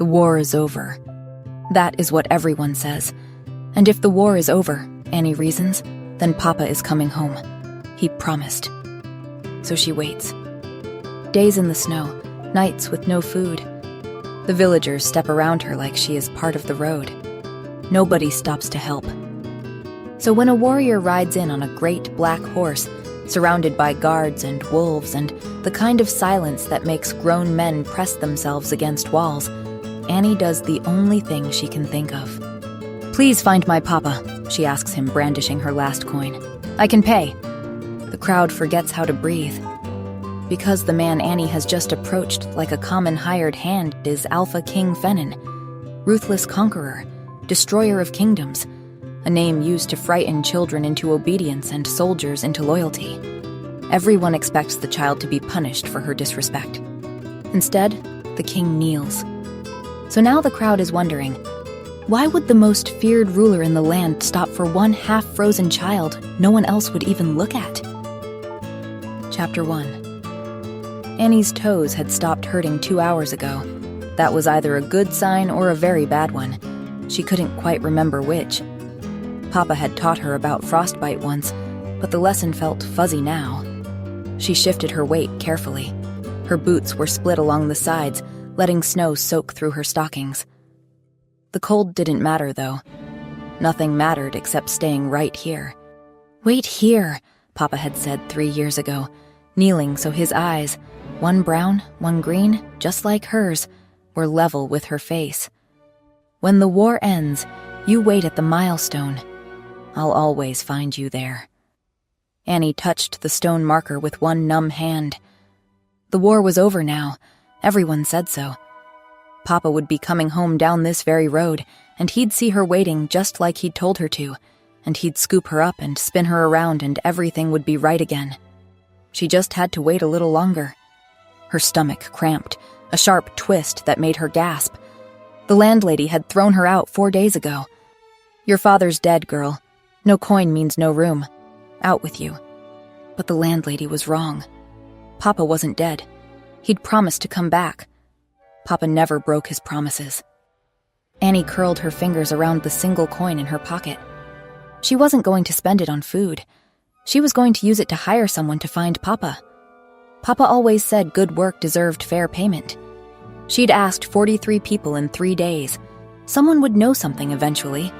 The war is over. That is what everyone says. And if the war is over, Annie reasons, then Papa is coming home. He promised. So she waits. Days in the snow, nights with no food. The villagers step around her like she is part of the road. Nobody stops to help. So when a warrior rides in on a great black horse, surrounded by guards and wolves and the kind of silence that makes grown men press themselves against walls, Annie does the only thing she can think of. "Please find my papa," she asks him, brandishing her last coin. "I can pay." The crowd forgets how to breathe. Because the man Annie has just approached like a common hired hand is Alpha King Fennin, Ruthless Conqueror, Destroyer of Kingdoms, a name used to frighten children into obedience and soldiers into loyalty. Everyone expects the child to be punished for her disrespect. Instead, the king kneels. So now the crowd is wondering, why would the most feared ruler in the land stop for one half-frozen child no one else would even look at? Chapter 1. Annie's toes had stopped hurting 2 hours ago. That was either a good sign or a very bad one. She couldn't quite remember which. Papa had taught her about frostbite once, but the lesson felt fuzzy now. She shifted her weight carefully. Her boots were split along the sides, letting snow soak through her stockings. The cold didn't matter, though. Nothing mattered except staying right here. "Wait here," Papa had said 3 years ago, kneeling so his eyes, one brown, one green, just like hers, were level with her face. "When the war ends, you wait at the milestone. I'll always find you there." Annie touched the stone marker with one numb hand. The war was over now. Everyone said so. Papa would be coming home down this very road, and he'd see her waiting just like he'd told her to, and he'd scoop her up and spin her around and everything would be right again. She just had to wait a little longer. Her stomach cramped, a sharp twist that made her gasp. The landlady had thrown her out 4 days ago. "Your father's dead, girl. No coin means no room. Out with you." But the landlady was wrong. Papa wasn't dead. He'd promised to come back. Papa never broke his promises. Annie curled her fingers around the single coin in her pocket. She wasn't going to spend it on food. She was going to use it to hire someone to find Papa. Papa always said good work deserved fair payment. She'd asked 43 people in 3 days. Someone would know something eventually.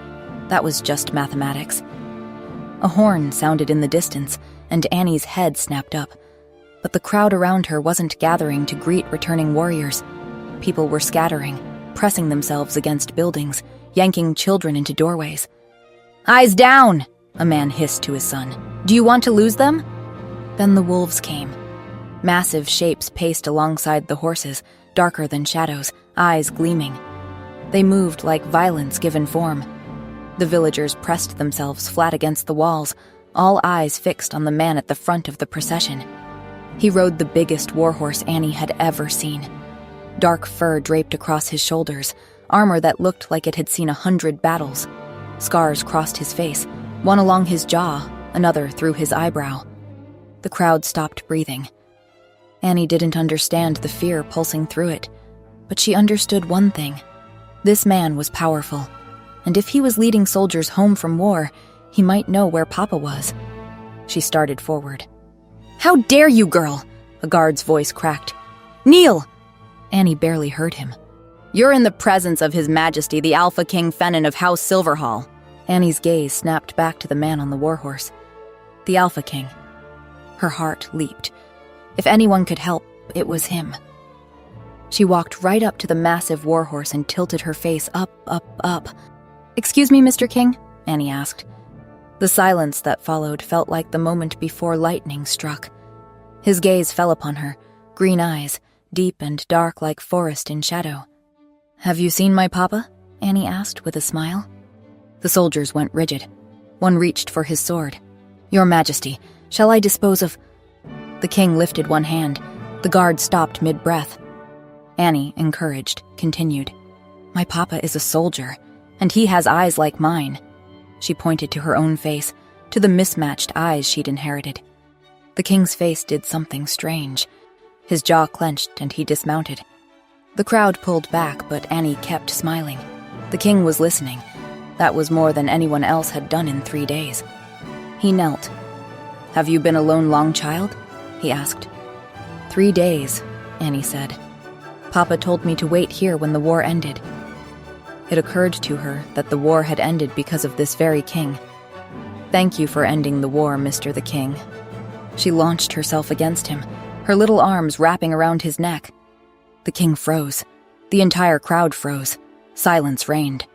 That was just mathematics. A horn sounded in the distance, and Annie's head snapped up. But the crowd around her wasn't gathering to greet returning warriors. People were scattering, pressing themselves against buildings, yanking children into doorways. "Eyes down!" a man hissed to his son. "Do you want to lose them?" Then the wolves came. Massive shapes paced alongside the horses, darker than shadows, eyes gleaming. They moved like violence given form. The villagers pressed themselves flat against the walls, all eyes fixed on the man at the front of the procession. He rode the biggest warhorse Annie had ever seen. Dark fur draped across his shoulders, armor that looked like it had seen 100 battles. Scars crossed his face, one along his jaw, another through his eyebrow. The crowd stopped breathing. Annie didn't understand the fear pulsing through it, but she understood one thing. This man was powerful, and if he was leading soldiers home from war, he might know where Papa was. She started forward. "How dare you, girl!" a guard's voice cracked. "Kneel!" Annie barely heard him. "You're in the presence of His Majesty, the Alpha King Fennin of House Silverhall." Annie's gaze snapped back to the man on the warhorse. The Alpha King. Her heart leaped. If anyone could help, it was him. She walked right up to the massive warhorse and tilted her face up, up, up. "Excuse me, Mr. King?" Annie asked. The silence that followed felt like the moment before lightning struck. His gaze fell upon her, green eyes, deep and dark like forest in shadow. "Have you seen my papa?" Annie asked with a smile. The soldiers went rigid. One reached for his sword. "Your Majesty, shall I dispose of—" The king lifted one hand. The guard stopped mid-breath. Annie, encouraged, continued. "My papa is a soldier, and he has eyes like mine." She pointed to her own face, to the mismatched eyes she'd inherited. The king's face did something strange. His jaw clenched and he dismounted. The crowd pulled back, but Annie kept smiling. The king was listening. That was more than anyone else had done in 3 days. He knelt. "Have you been alone long, child?" he asked. 3 days, Annie said. "Papa told me to wait here when the war ended." It occurred to her that the war had ended because of this very king. "Thank you for ending the war, Mr. the King." She launched herself against him, her little arms wrapping around his neck. The king froze. The entire crowd froze. Silence reigned.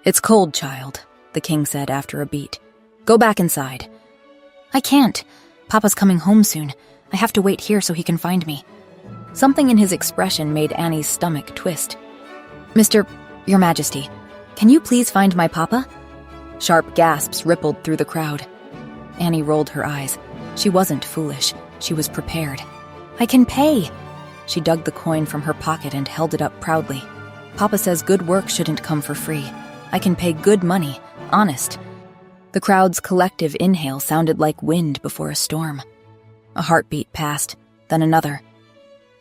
"It's cold, child," the king said after a beat. "Go back inside." "I can't. Papa's coming home soon. I have to wait here so he can find me." Something in his expression made Annie's stomach twist. Your Majesty, can you please find my papa?" Sharp gasps rippled through the crowd. Annie rolled her eyes. She wasn't foolish. She was prepared. "I can pay." She dug the coin from her pocket and held it up proudly. "Papa says good work shouldn't come for free. I can pay good money, honest." The crowd's collective inhale sounded like wind before a storm. A heartbeat passed, then another.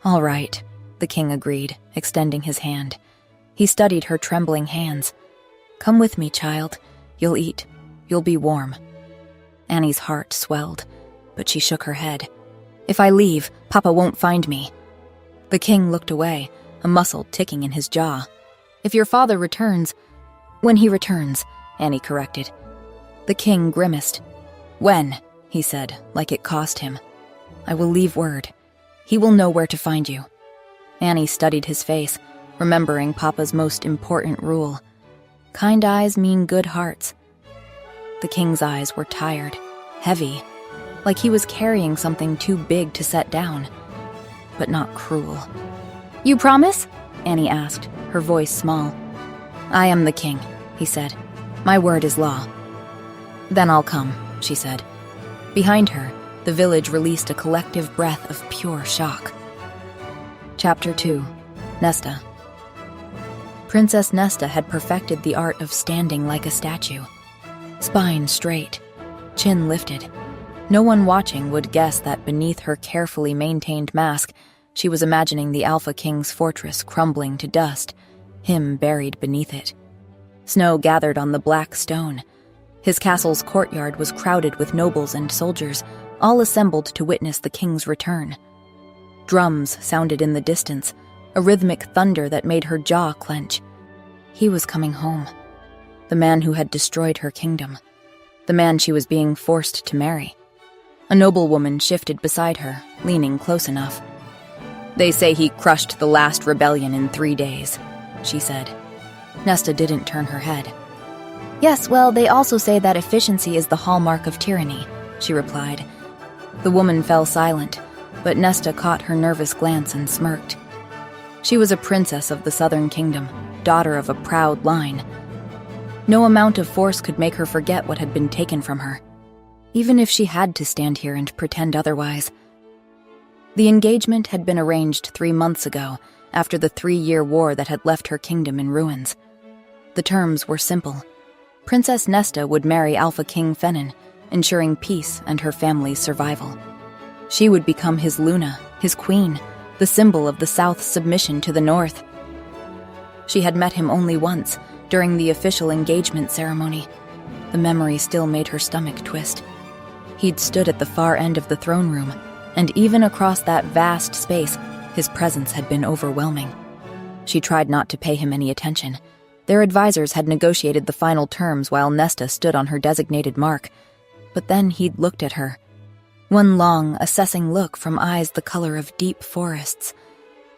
"All right," the king agreed, extending his hand. He studied her trembling hands. "Come with me, child. You'll eat. You'll be warm." Annie's heart swelled, but she shook her head. "If I leave, Papa won't find me." The king looked away, a muscle ticking in his jaw. "If your father returns—" "When he returns," Annie corrected. The king grimaced. "When?" he said, like it cost him. "I will leave word. He will know where to find you." Annie studied his face, remembering Papa's most important rule. Kind eyes mean good hearts. The king's eyes were tired, heavy, like he was carrying something too big to set down, but not cruel. "You promise?" Annie asked, her voice small. "I am the king," he said. "My word is law." "Then I'll come," she said. Behind her, the village released a collective breath of pure shock. Chapter 2. Nesta. Princess Nesta had perfected the art of standing like a statue. Spine straight, chin lifted. No one watching would guess that beneath her carefully maintained mask, she was imagining the Alpha King's fortress crumbling to dust, him buried beneath it. Snow gathered on the black stone. His castle's courtyard was crowded with nobles and soldiers, all assembled to witness the king's return. Drums sounded in the distance, a rhythmic thunder that made her jaw clench. He was coming home. The man who had destroyed her kingdom. The man she was being forced to marry. A noblewoman shifted beside her, leaning close enough. "They say he crushed the last rebellion in 3 days," she said. Nesta didn't turn her head. "Yes, well, they also say that efficiency is the hallmark of tyranny," she replied. The woman fell silent, but Nesta caught her nervous glance and smirked. She was a princess of the Southern Kingdom, daughter of a proud line. No amount of force could make her forget what had been taken from her, even if she had to stand here and pretend otherwise. The engagement had been arranged 3 months ago, after the 3-year war that had left her kingdom in ruins. The terms were simple. Princess Nesta would marry Alpha King Fenin, ensuring peace and her family's survival. She would become his Luna, his queen, the symbol of the South's submission to the North. She had met him only once, during the official engagement ceremony. The memory still made her stomach twist. He'd stood at the far end of the throne room, and even across that vast space, his presence had been overwhelming. She tried not to pay him any attention. Their advisors had negotiated the final terms while Nesta stood on her designated mark. But then he'd looked at her. One long, assessing look from eyes the color of deep forests.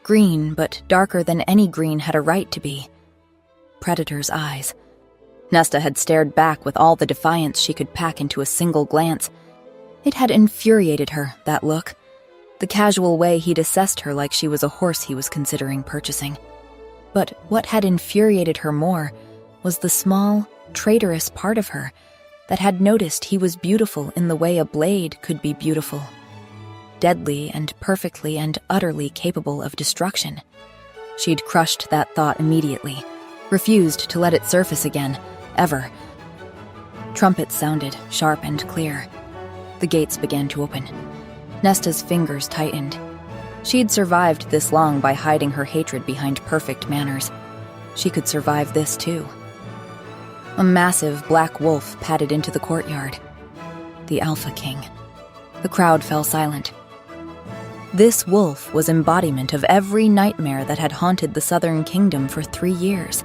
Green, but darker than any green had a right to be. Predator's eyes. Nesta had stared back with all the defiance she could pack into a single glance. It had infuriated her, that look. The casual way he'd assessed her like she was a horse he was considering purchasing. But what had infuriated her more was the small, traitorous part of her that had noticed he was beautiful in the way a blade could be beautiful. Deadly and perfectly and utterly capable of destruction. She'd crushed that thought immediately, refused to let it surface again, ever. Trumpets sounded, sharp and clear. The gates began to open. Nesta's fingers tightened. She'd survived this long by hiding her hatred behind perfect manners. She could survive this too. A massive black wolf padded into the courtyard. The Alpha King. The crowd fell silent. This wolf was embodiment of every nightmare that had haunted the Southern Kingdom for 3 years.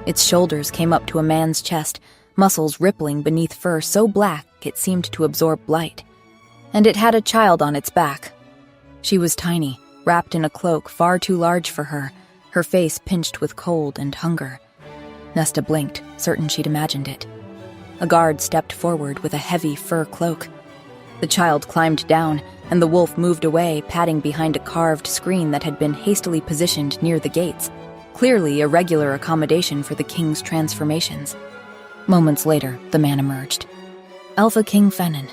Its shoulders came up to a man's chest, muscles rippling beneath fur so black it seemed to absorb light. And it had a child on its back. She was tiny, wrapped in a cloak far too large for her, her face pinched with cold and hunger. Nesta blinked, certain she'd imagined it. A guard stepped forward with a heavy fur cloak. The child climbed down, and the wolf moved away, padding behind a carved screen that had been hastily positioned near the gates, clearly a regular accommodation for the king's transformations. Moments later, the man emerged. Alpha King Fennin.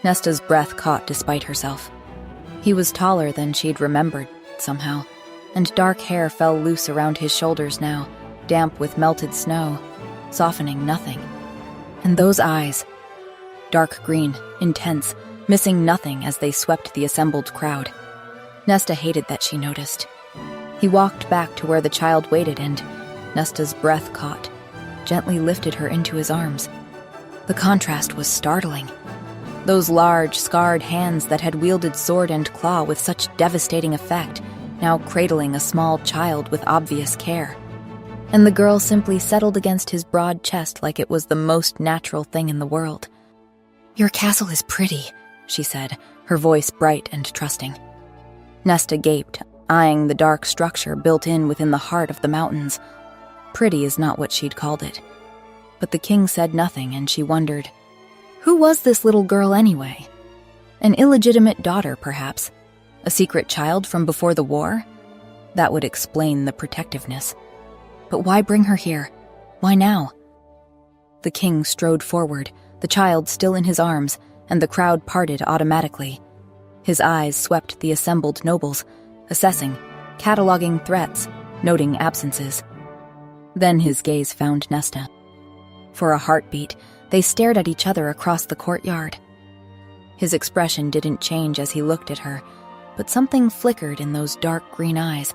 Nesta's breath caught despite herself. He was taller than she'd remembered, somehow, and dark hair fell loose around his shoulders now, damp with melted snow, softening nothing. And those eyes, dark green, intense, missing nothing as they swept the assembled crowd. Nesta hated that she noticed. He walked back to where the child waited and, Nesta's breath caught, gently lifted her into his arms. The contrast was startling. Those large, scarred hands that had wielded sword and claw with such devastating effect, now cradling a small child with obvious care. And the girl simply settled against his broad chest like it was the most natural thing in the world. "Your castle is pretty," she said, her voice bright and trusting. Nesta gaped, eyeing the dark structure built in within the heart of the mountains. Pretty is not what she'd called it. But the king said nothing, and she wondered, who was this little girl anyway? An illegitimate daughter, perhaps? A secret child from before the war? That would explain the protectiveness. But why bring her here? Why now? The king strode forward, the child still in his arms, and the crowd parted automatically. His eyes swept the assembled nobles, assessing, cataloging threats, noting absences. Then his gaze found Nesta. For a heartbeat, they stared at each other across the courtyard. His expression didn't change as he looked at her, but something flickered in those dark green eyes.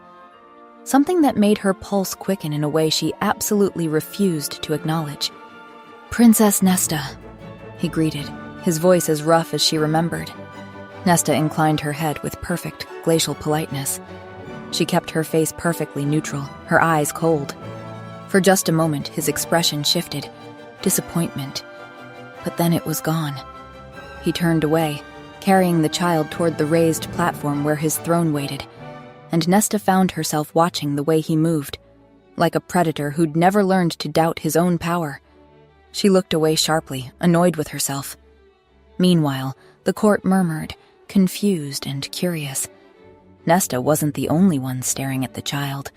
Something that made her pulse quicken in a way she absolutely refused to acknowledge. "Princess Nesta," he greeted, his voice as rough as she remembered. Nesta inclined her head with perfect, glacial politeness. She kept her face perfectly neutral, her eyes cold. For just a moment, his expression shifted. Disappointment. But then it was gone. He turned away, carrying the child toward the raised platform where his throne waited, and Nesta found herself watching the way he moved, like a predator who'd never learned to doubt his own power. She looked away sharply, annoyed with herself. Meanwhile, the court murmured, confused and curious. Nesta wasn't the only one staring at the child.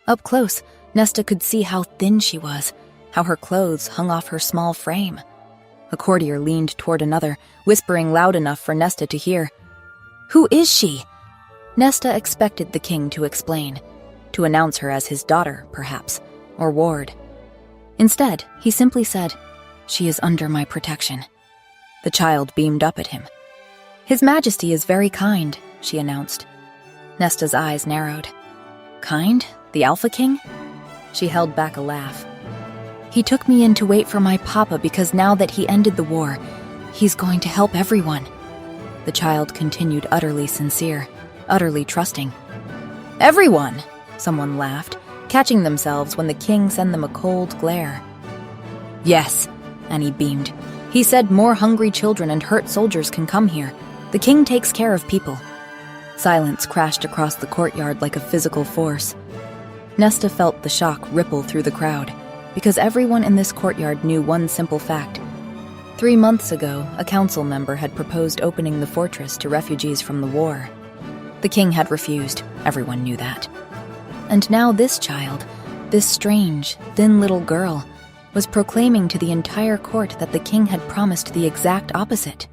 Up close, Nesta could see how thin she was, how her clothes hung off her small frame. A courtier leaned toward another, whispering loud enough for Nesta to hear. "Who is she?" Nesta expected the king to explain, to announce her as his daughter, perhaps, or ward. Instead, he simply said, "She is under my protection." The child beamed up at him. "His Majesty is very kind," she announced. Nesta's eyes narrowed. "Kind? The Alpha King?" She held back a laugh. "He took me in to wait for my papa because now that he ended the war, he's going to help everyone." The child continued utterly sincere, utterly trusting. "Everyone!" Someone laughed, catching themselves when the king sent them a cold glare. "Yes," Annie beamed. "He said more hungry children and hurt soldiers can come here. The king takes care of people." Silence crashed across the courtyard like a physical force. Nesta felt the shock ripple through the crowd, because everyone in this courtyard knew one simple fact. 3 months ago, a council member had proposed opening the fortress to refugees from the war. The king had refused, everyone knew that. And now this child, this strange, thin little girl, was proclaiming to the entire court that the king had promised the exact opposite.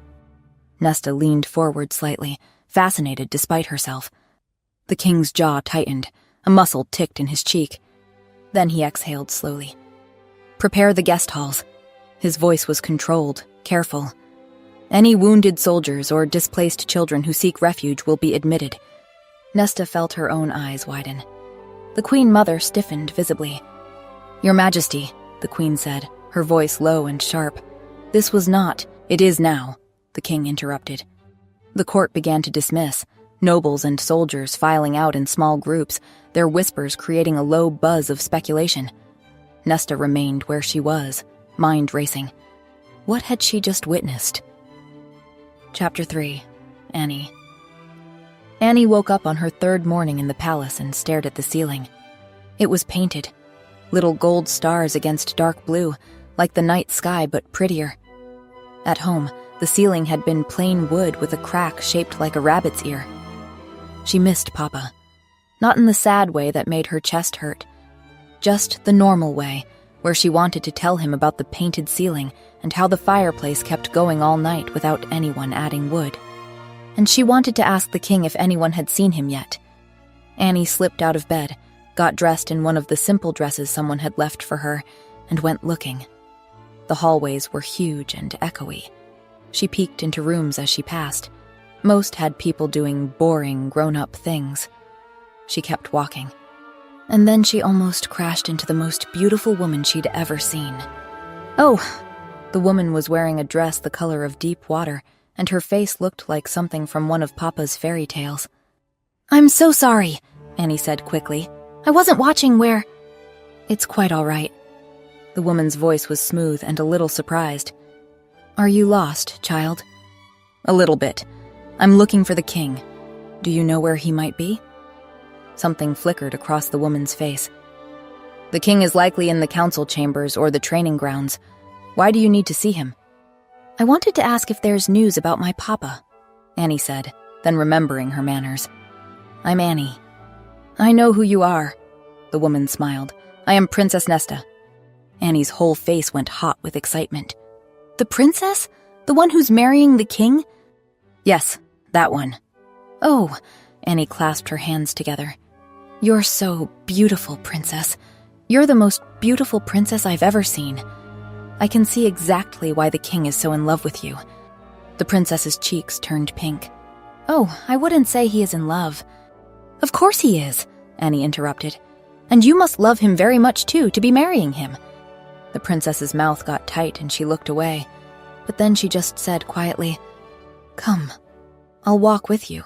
Nesta leaned forward slightly, fascinated despite herself. The king's jaw tightened, a muscle ticked in his cheek. Then he exhaled slowly. "Prepare the guest halls." His voice was controlled, careful. "Any wounded soldiers or displaced children who seek refuge will be admitted. Nesta felt her own eyes widen. The Queen Mother stiffened visibly. "Your Majesty," the Queen said, her voice low and sharp. "This was not, it is now," the King interrupted. The court began to dismiss, nobles and soldiers filing out in small groups, their whispers creating a low buzz of speculation. Nesta remained where she was, mind racing. What had she just witnessed? Chapter 3. Annie. Annie woke up on her third morning in the palace and stared at the ceiling. It was painted. Little gold stars against dark blue, like the night sky but prettier. At home, the ceiling had been plain wood with a crack shaped like a rabbit's ear. She missed Papa. Not in the sad way that made her chest hurt. Just the normal way, where she wanted to tell him about the painted ceiling and how the fireplace kept going all night without anyone adding wood. And she wanted to ask the king if anyone had seen him yet. Annie slipped out of bed, got dressed in one of the simple dresses someone had left for her, and went looking. The hallways were huge and echoey. She peeked into rooms as she passed. Most had people doing boring, grown-up things. She kept walking. And then she almost crashed into the most beautiful woman she'd ever seen. Oh! The woman was wearing a dress the color of deep water, and her face looked like something from one of Papa's fairy tales. "I'm so sorry," Annie said quickly. "I wasn't watching where—" "It's quite all right." The woman's voice was smooth and a little surprised. "Are you lost, child?" "A little bit. I'm looking for the king. Do you know where he might be?" Something flickered across the woman's face. "The king is likely in the council chambers or the training grounds. Why do you need to see him?" "I wanted to ask if there's news about my Papa," Annie said, then remembering her manners. "I'm Annie." "I know who you are," the woman smiled. "I am Princess Nesta." Annie's whole face went hot with excitement. "The princess? The one who's marrying the king?" "Yes, that one." "Oh," Annie clasped her hands together. "You're so beautiful, princess. You're the most beautiful princess I've ever seen. I can see exactly why the king is so in love with you." The princess's cheeks turned pink. "Oh, I wouldn't say he is in love." "Of course he is," Annie interrupted. "And you must love him very much too, to be marrying him." The princess's mouth got tight and she looked away. But then she just said quietly, "Come, I'll walk with you."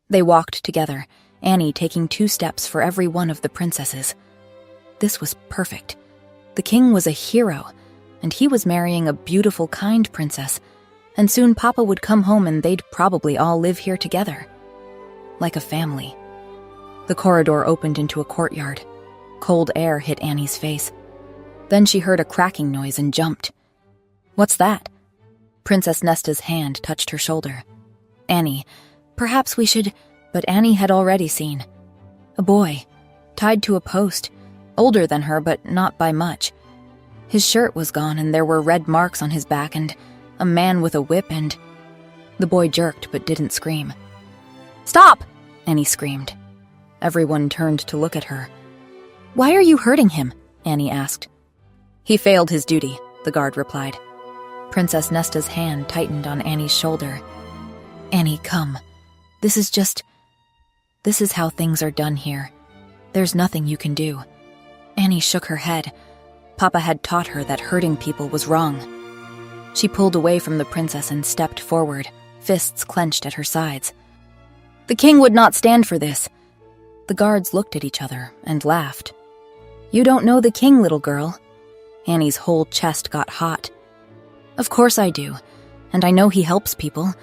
They walked together, Annie taking 2 steps for every one of the princesses. This was perfect. The king was a hero, and he was marrying a beautiful, kind princess, and soon Papa would come home and they'd probably all live here together. Like a family. The corridor opened into a courtyard. Cold air hit Annie's face. Then she heard a cracking noise and jumped. "What's that?" Princess Nesta's hand touched her shoulder. "Annie, perhaps we should—" But Annie had already seen. A boy, tied to a post, older than her but not by much. His shirt was gone and there were red marks on his back and a man with a whip and— The boy jerked but didn't scream. "Stop!" Annie screamed. Everyone turned to look at her. "Why are you hurting him?" Annie asked. "He failed his duty," the guard replied. Princess Nesta's hand tightened on Annie's shoulder. "Annie, come. This is how things are done here. There's nothing you can do." Annie shook her head. Papa had taught her that hurting people was wrong. She pulled away from the princess and stepped forward, fists clenched at her sides. "The king would not stand for this." The guards looked at each other and laughed. "You don't know the king, little girl." Annie's whole chest got hot. "Of course I do, and I know he helps people,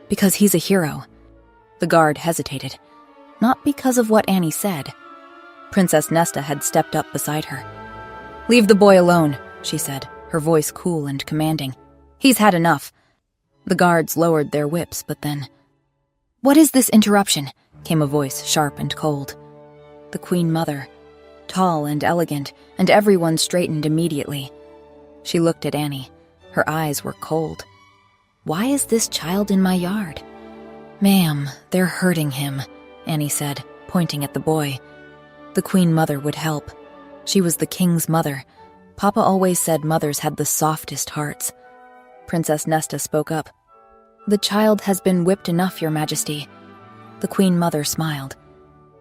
because he's a hero." The guard hesitated, not because of what Annie said. Princess Nesta had stepped up beside her. "Leave the boy alone," she said, her voice cool and commanding. "He's had enough." The guards lowered their whips, but then— "What is this interruption?" came a voice sharp and cold. The Queen Mother, tall and elegant, and everyone straightened immediately. She looked at Annie. Her eyes were cold. "Why is this child in my yard?" "Ma'am, they're hurting him," Annie said, pointing at the boy. The Queen Mother would help. She was the king's mother. Papa always said mothers had the softest hearts. Princess Nesta spoke up. "The child has been whipped enough, Your Majesty." The Queen Mother smiled.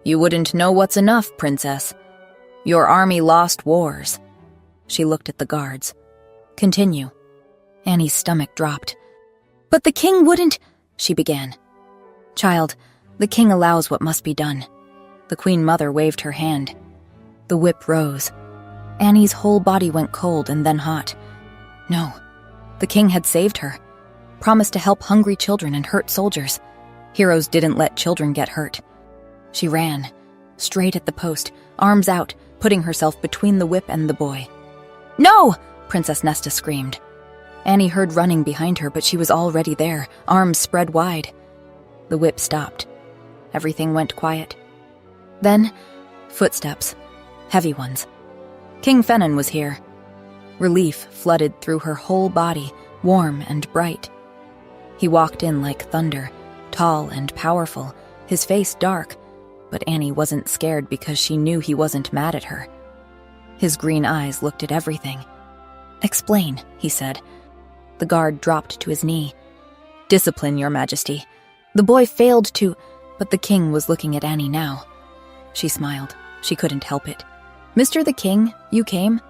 "You wouldn't know what's enough, Princess. Your army lost wars." She looked at the guards. "Continue." Annie's stomach dropped. "But the king wouldn't," she began. "Child, the king allows what must be done." The Queen Mother waved her hand. The whip rose. Annie's whole body went cold and then hot. No, the king had saved her, promised to help hungry children and hurt soldiers. Heroes didn't let children get hurt. She ran, straight at the post, arms out, putting herself between the whip and the boy. "No!" Princess Nesta screamed. Annie heard running behind her, but she was already there, arms spread wide. The whip stopped. Everything went quiet. Then, footsteps, heavy ones. King Fennon was here. Relief flooded through her whole body, warm and bright. He walked in like thunder, tall and powerful, his face dark, but Annie wasn't scared because she knew he wasn't mad at her. His green eyes looked at everything. "Explain," he said. The guard dropped to his knee. "Discipline, Your Majesty." The boy failed to, but the king was looking at Annie now. She smiled. She couldn't help it. "Mr. the King, you came?"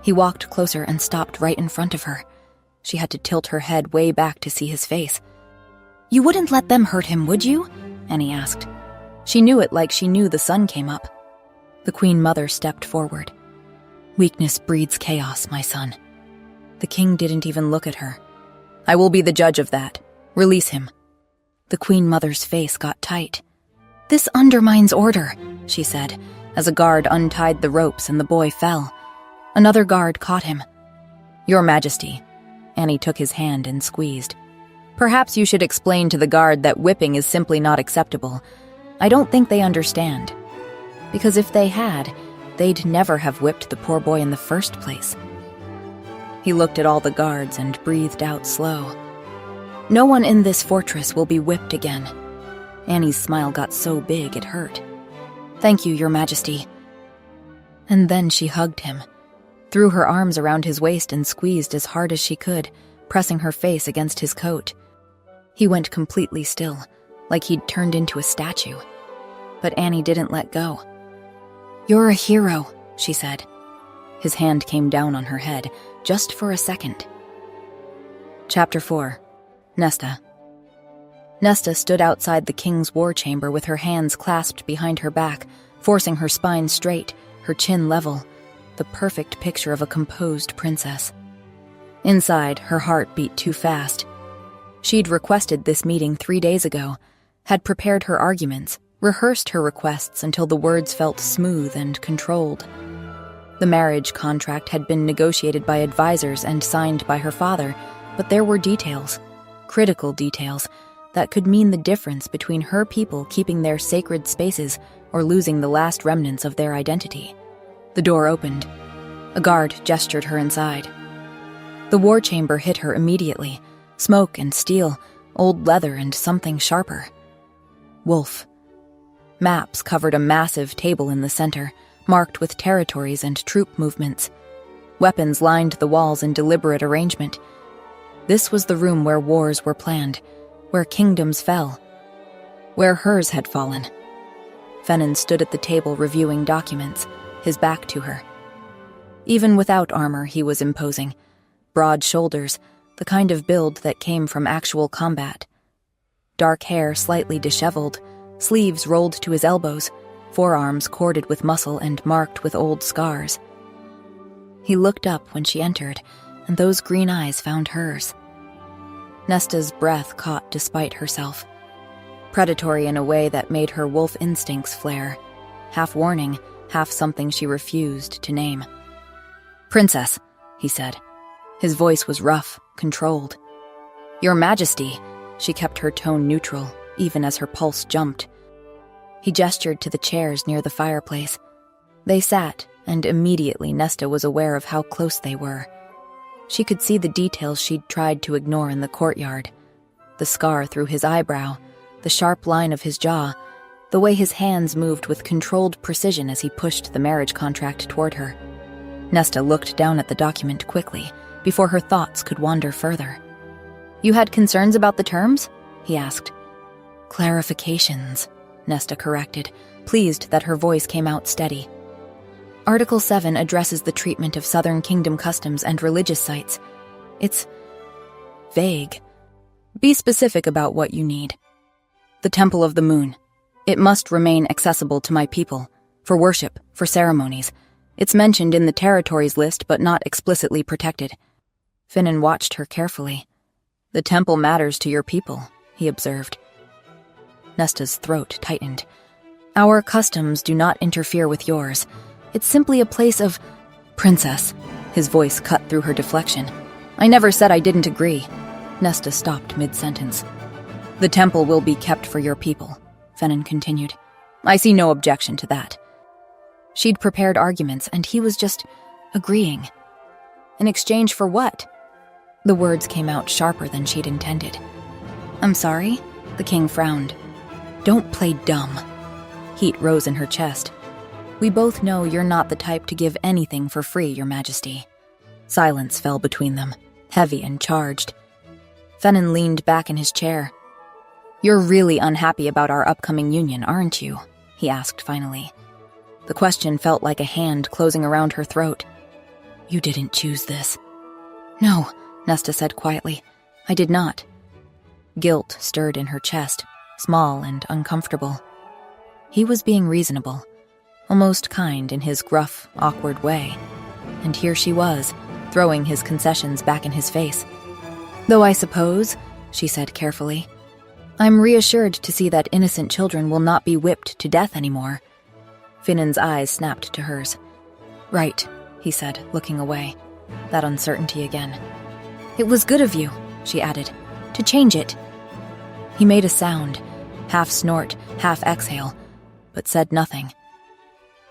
He walked closer and stopped right in front of her. She had to tilt her head way back to see his face. "You wouldn't let them hurt him, would you?" Annie asked. She knew it like she knew the sun came up. The Queen Mother stepped forward. "Weakness breeds chaos, my son." The king didn't even look at her. "I will be the judge of that. Release him." The Queen Mother's face got tight. "This undermines order," she said, as a guard untied the ropes and the boy fell. Another guard caught him. "Your Majesty." Annie took his hand and squeezed. "Perhaps you should explain to the guard that whipping is simply not acceptable. I don't think they understand. Because if they had, they'd never have whipped the poor boy in the first place." He looked at all the guards and breathed out slow. "No one in this fortress will be whipped again." Annie's smile got so big it hurt. "Thank you, Your Majesty." And then she hugged him, threw her arms around his waist and squeezed as hard as she could, pressing her face against his coat. He went completely still, like he'd turned into a statue. But Annie didn't let go. "You're a hero," she said. His hand came down on her head, just for a second. Chapter 4. Nesta. Nesta stood outside the king's war chamber with her hands clasped behind her back, forcing her spine straight, her chin level, the perfect picture of a composed princess. Inside, her heart beat too fast. She'd requested this meeting 3 days ago, had prepared her arguments, rehearsed her requests until the words felt smooth and controlled. The marriage contract had been negotiated by advisors and signed by her father, but there were details, critical details, that could mean the difference between her people keeping their sacred spaces or losing the last remnants of their identity. The door opened. A guard gestured her inside. The war chamber hit her immediately. Smoke and steel, old leather and something sharper. Wolf. Maps covered a massive table in the center, marked with territories and troop movements. Weapons lined the walls in deliberate arrangement. This was the room where wars were planned, where kingdoms fell, where hers had fallen. Fennon stood at the table reviewing documents, his back to her. Even without armor, he was imposing. Broad shoulders, the kind of build that came from actual combat. Dark hair slightly disheveled, sleeves rolled to his elbows, forearms corded with muscle and marked with old scars. He looked up when she entered, and those green eyes found hers. Nesta's breath caught despite herself, predatory in a way that made her wolf instincts flare, half warning, half something she refused to name. "Princess," he said. His voice was rough, controlled. "Your Majesty," she kept her tone neutral, even as her pulse jumped. He gestured to the chairs near the fireplace. They sat, and immediately Nesta was aware of how close they were. She could see the details she'd tried to ignore in the courtyard. The scar through his eyebrow, the sharp line of his jaw, the way his hands moved with controlled precision as he pushed the marriage contract toward her. Nesta looked down at the document quickly, before her thoughts could wander further. "You had concerns about the terms?" he asked. Clarifications, Nesta corrected, pleased that her voice came out steady. Article 7 addresses the treatment of Southern Kingdom customs and religious sites. It's vague. Be specific about what you need. The Temple of the Moon. It must remain accessible to my people, for worship, for ceremonies. It's mentioned in the territories list but not explicitly protected. Finan watched her carefully. The temple matters to your people, he observed. Nesta's throat tightened. Our customs do not interfere with yours. It's simply a place of... Princess. His voice cut through her deflection. I never said I didn't agree. Nesta stopped mid-sentence. The temple will be kept for your people, Finan continued. I see no objection to that. She'd prepared arguments, and he was just agreeing. In exchange for what? The words came out sharper than she'd intended. I'm sorry? The king frowned. Don't play dumb. Heat rose in her chest. We both know you're not the type to give anything for free, Your Majesty. Silence fell between them, heavy and charged. Finan leaned back in his chair. You're really unhappy about our upcoming union, aren't you? He asked finally. The question felt like a hand closing around her throat. You didn't choose this. No, Nesta said quietly. I did not. Guilt stirred in her chest, small and uncomfortable. He was being reasonable, almost kind in his gruff, awkward way. And here she was, throwing his concessions back in his face. Though I suppose, she said carefully, I'm reassured to see that innocent children will not be whipped to death anymore. Finan's eyes snapped to hers. Right, he said, looking away. That uncertainty again. It was good of you, she added, to change it. He made a sound, half snort, half exhale, but said nothing.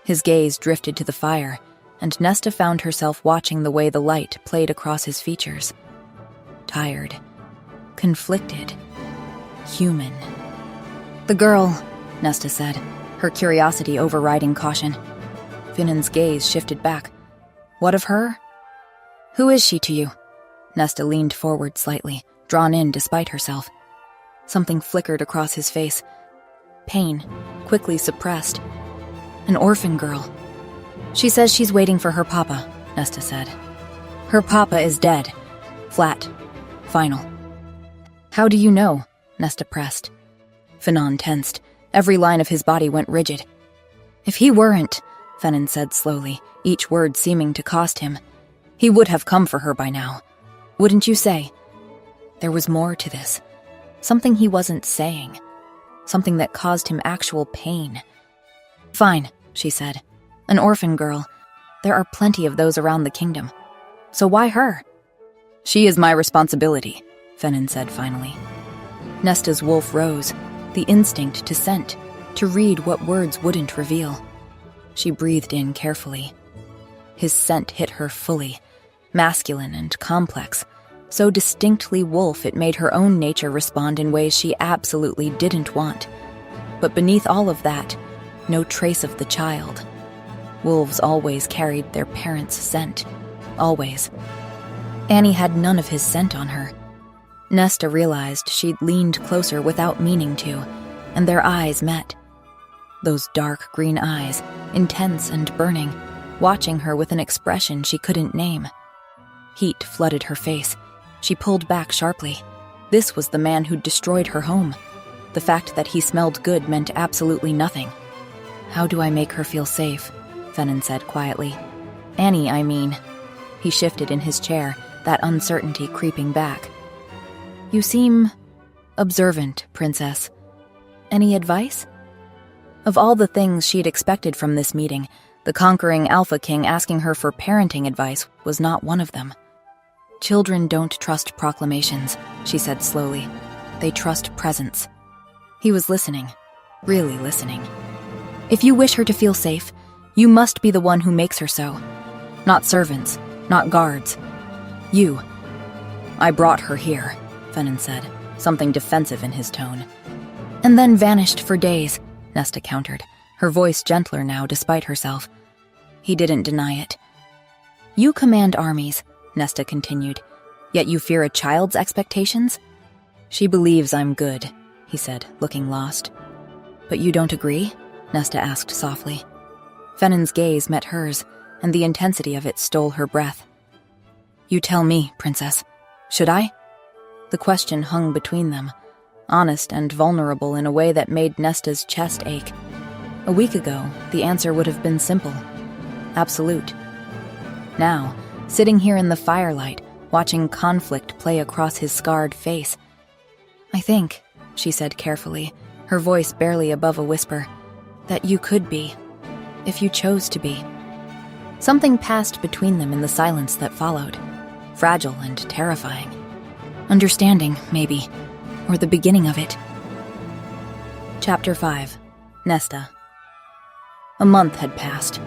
His gaze drifted to the fire, and Nesta found herself watching the way the light played across his features. Tired, conflicted, human. The girl, Nesta said, her curiosity overriding caution. Finan's gaze shifted back. What of her? Who is she to you? Nesta leaned forward slightly, drawn in despite herself. Something flickered across his face. Pain, quickly suppressed. An orphan girl. She says she's waiting for her papa, Nesta said. Her papa is dead. Flat. Final. How do you know? Nesta pressed. Finan tensed. Every line of his body went rigid. If he weren't, Finan said slowly, each word seeming to cost him, he would have come for her by now. Wouldn't you say? There was more to this. Something he wasn't saying. Something that caused him actual pain. Fine, she said. An orphan girl. There are plenty of those around the kingdom. So why her? She is my responsibility, Finan said finally. Nesta's wolf rose, the instinct to scent, to read what words wouldn't reveal. She breathed in carefully. His scent hit her fully, masculine and complex, so distinctly wolf it made her own nature respond in ways she absolutely didn't want. But beneath all of that, no trace of the child. Wolves always carried their parents' scent. Always. Annie had none of his scent on her. Nesta realized she'd leaned closer without meaning to, and their eyes met. Those dark green eyes, intense and burning, watching her with an expression she couldn't name. Heat flooded her face. She pulled back sharply. This was the man who'd destroyed her home. The fact that he smelled good meant absolutely nothing. How do I make her feel safe? Finan said quietly. Annie, I mean. He shifted in his chair, that uncertainty creeping back. You seem observant, Princess. Any advice? Of all the things she'd expected from this meeting, the conquering Alpha King asking her for parenting advice was not one of them. Children don't trust proclamations, she said slowly. They trust presence. He was listening, really listening. If you wish her to feel safe, you must be the one who makes her so. Not servants, not guards. You. I brought her here, Finan said, something defensive in his tone. And then vanished for days, Nesta countered, her voice gentler now despite herself. He didn't deny it. You command armies, Nesta continued, yet you fear a child's expectations? She believes I'm good, he said, looking lost. But you don't agree? Nesta asked softly. Fennon's gaze met hers, and the intensity of it stole her breath. You tell me, Princess. Should I? The question hung between them, honest and vulnerable in a way that made Nesta's chest ache. A week ago, the answer would have been simple. Absolute. Now, sitting here in the firelight, watching conflict play across his scarred face. I think, she said carefully, her voice barely above a whisper, that you could be, if you chose to be. Something passed between them in the silence that followed, fragile and terrifying. Understanding, maybe, or the beginning of it. Chapter 5. Nesta. A month had passed.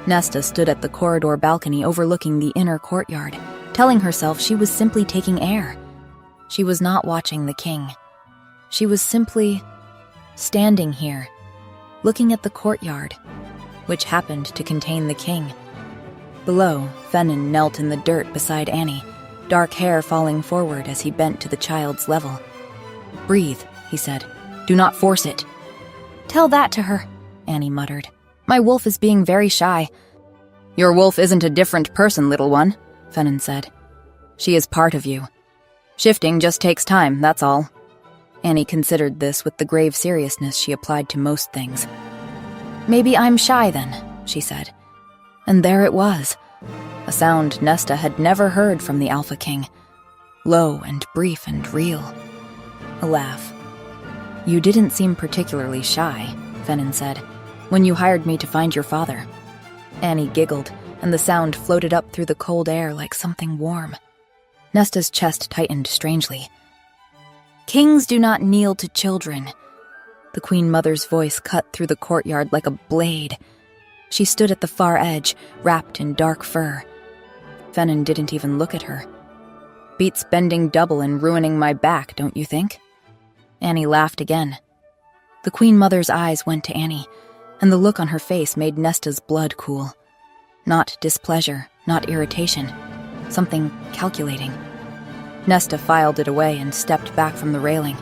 Nesta stood at the corridor balcony overlooking the inner courtyard, telling herself she was simply taking air. She was not watching the king. She was simply standing here, looking at the courtyard, which happened to contain the king. Below, Fennon knelt in the dirt beside Annie, dark hair falling forward as he bent to the child's level. Breathe, he said. Do not force it. Tell that to her, Annie muttered. My wolf is being very shy. Your wolf isn't a different person, little one, Fennon said. She is part of you. Shifting just takes time, that's all. Annie considered this with the grave seriousness she applied to most things. Maybe I'm shy then, she said. And there it was, a sound Nesta had never heard from the Alpha King. Low and brief and real. A laugh. You didn't seem particularly shy, Fennon said, when you hired me to find your father. Annie giggled, and the sound floated up through the cold air like something warm. Nesta's chest tightened strangely. Kings do not kneel to children. The Queen Mother's voice cut through the courtyard like a blade. She stood at the far edge, wrapped in dark fur. Fennon didn't even look at her. Beats bending double and ruining my back, don't you think? Annie laughed again. The Queen Mother's eyes went to Annie, and the look on her face made Nesta's blood cool. Not displeasure, not irritation. Something calculating. Nesta filed it away and stepped back from the railing.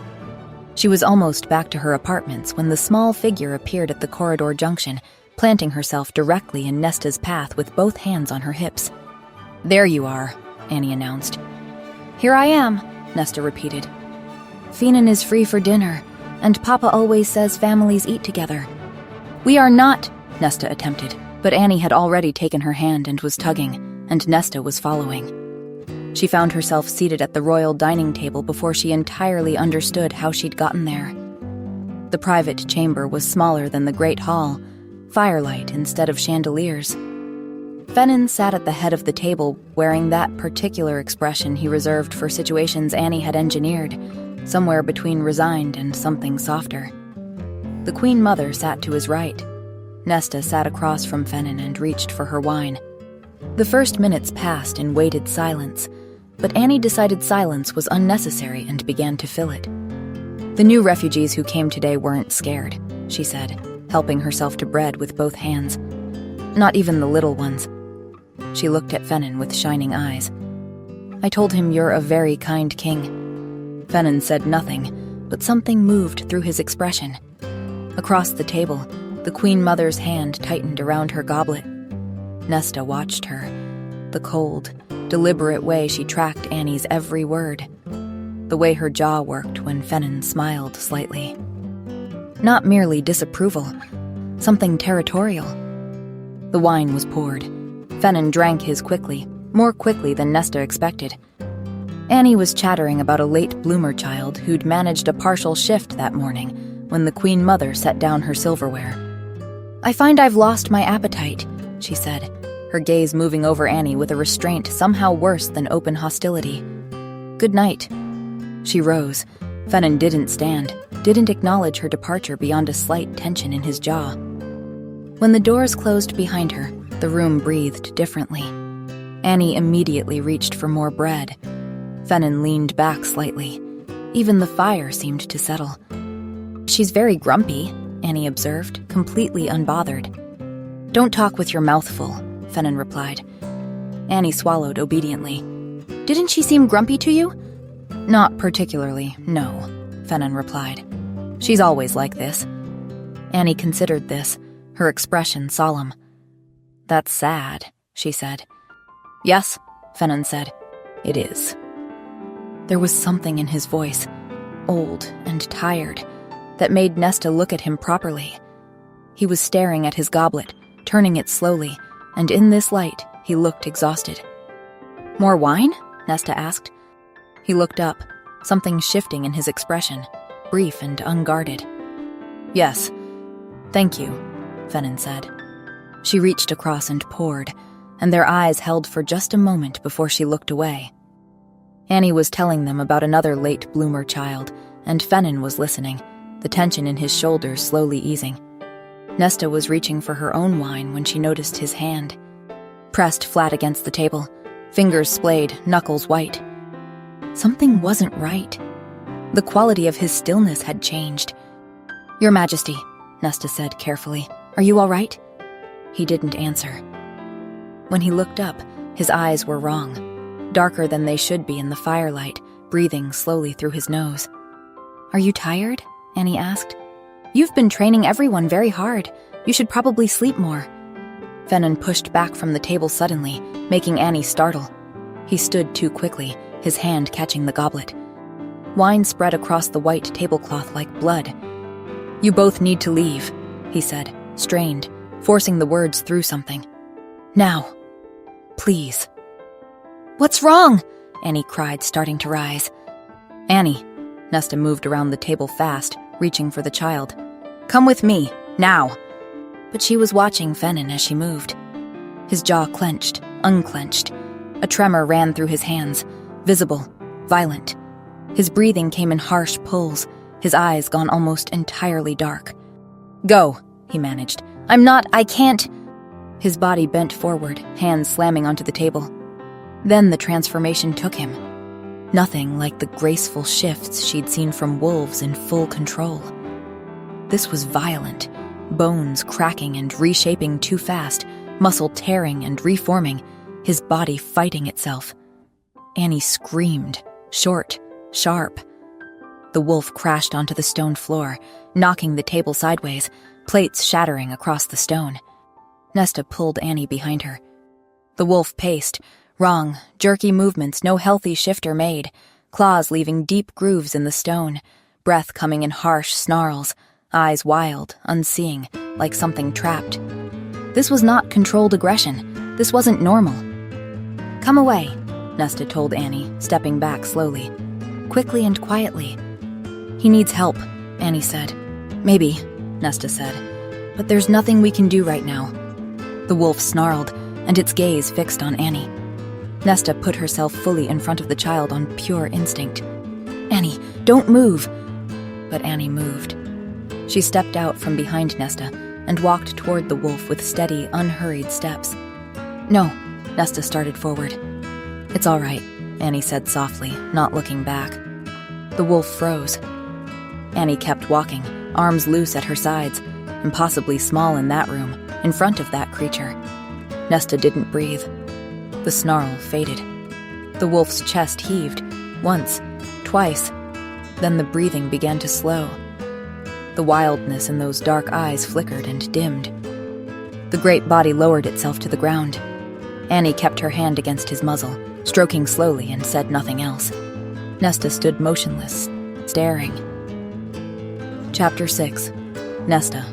She was almost back to her apartments when the small figure appeared at the corridor junction, planting herself directly in Nesta's path with both hands on her hips. There you are, Annie announced. Here I am, Nesta repeated. Fennon is free for dinner, and Papa always says families eat together. We are not, Nesta attempted, but Annie had already taken her hand and was tugging, and Nesta was following. She found herself seated at the royal dining table before she entirely understood how she'd gotten there. The private chamber was smaller than the great hall, firelight instead of chandeliers. Fennon sat at the head of the table, wearing that particular expression he reserved for situations Annie had engineered, somewhere between resigned and something softer. The Queen Mother sat to his right. Nesta sat across from Fennon and reached for her wine. The first minutes passed in weighted silence, but Annie decided silence was unnecessary and began to fill it. The new refugees who came today weren't scared, she said, helping herself to bread with both hands. Not even the little ones. She looked at Fennon with shining eyes. I told him you're a very kind king. Fennon said nothing, but something moved through his expression. Across the table, the Queen Mother's hand tightened around her goblet. Nesta watched her, the cold, deliberate way she tracked Annie's every word, the way her jaw worked when Fennon smiled slightly. Not merely disapproval, something territorial. The wine was poured. Fennon drank his quickly, more quickly than Nesta expected. Annie was chattering about a late bloomer child who'd managed a partial shift that morning when the Queen Mother set down her silverware. I find I've lost my appetite, she said, her gaze moving over Annie with a restraint somehow worse than open hostility. Good night. She rose. Fennon didn't stand, didn't acknowledge her departure beyond a slight tension in his jaw. When the doors closed behind her, the room breathed differently. Annie immediately reached for more bread. Fennon leaned back slightly. Even the fire seemed to settle. She's very grumpy, Annie observed, completely unbothered. Don't talk with your mouth full, Fennon replied. Annie swallowed obediently. Didn't she seem grumpy to you? Not particularly, no, Fennon replied. She's always like this. Annie considered this, her expression solemn. That's sad, she said. Yes, Fennon said. It is. There was something in his voice, old and tired, that made Nesta look at him properly. He was staring at his goblet, turning it slowly, and in this light, he looked exhausted. More wine? Nesta asked. He looked up, something shifting in his expression, brief and unguarded. Yes. Thank you, Fennon said. She reached across and poured, and their eyes held for just a moment before she looked away. Annie was telling them about another late bloomer child, and Fennon was listening, the tension in his shoulders slowly easing. Nesta was reaching for her own wine when she noticed his hand. Pressed flat against the table, fingers splayed, knuckles white. Something wasn't right. The quality of his stillness had changed. Your Majesty, Nesta said carefully, are you all right? He didn't answer. When he looked up, his eyes were wrong, darker than they should be in the firelight, breathing slowly through his nose. Are you tired? Annie asked. You've been training everyone very hard. You should probably sleep more. Fennon pushed back from the table suddenly, making Annie startle. He stood too quickly, his hand catching the goblet. Wine spread across the white tablecloth like blood. You both need to leave, he said, strained, forcing the words through something. Now. Please. What's wrong? Annie cried, starting to rise. Annie. Nesta moved around the table fast, reaching for the child. Come with me, now. But she was watching Fennon as she moved. His jaw clenched, unclenched. A tremor ran through his hands, visible, violent. His breathing came in harsh pulls, his eyes gone almost entirely dark. Go, he managed. I can't. His body bent forward, hands slamming onto the table. Then the transformation took him. Nothing like the graceful shifts she'd seen from wolves in full control. This was violent, bones cracking and reshaping too fast, muscle tearing and reforming, his body fighting itself. Annie screamed, short, sharp. The wolf crashed onto the stone floor, knocking the table sideways, plates shattering across the stone. Nesta pulled Annie behind her. The wolf paced, wrong, jerky movements no healthy shifter made, claws leaving deep grooves in the stone, breath coming in harsh snarls, eyes wild, unseeing, like something trapped. This was not controlled aggression. This wasn't normal. Come away, Nesta told Annie, stepping back slowly, quickly and quietly. He needs help, Annie said. Maybe, Nesta said, but there's nothing we can do right now. The wolf snarled, and its gaze fixed on Annie. Nesta put herself fully in front of the child on pure instinct. Annie, don't move! But Annie moved. She stepped out from behind Nesta and walked toward the wolf with steady, unhurried steps. No, Nesta started forward. It's all right, Annie said softly, not looking back. The wolf froze. Annie kept walking, arms loose at her sides, impossibly small in that room, in front of that creature. Nesta didn't breathe. The snarl faded. The wolf's chest heaved, once, twice. Then the breathing began to slow. The wildness in those dark eyes flickered and dimmed. The great body lowered itself to the ground. Annie kept her hand against his muzzle, stroking slowly, and said nothing else. Nesta stood motionless, staring. Chapter 6. Nesta.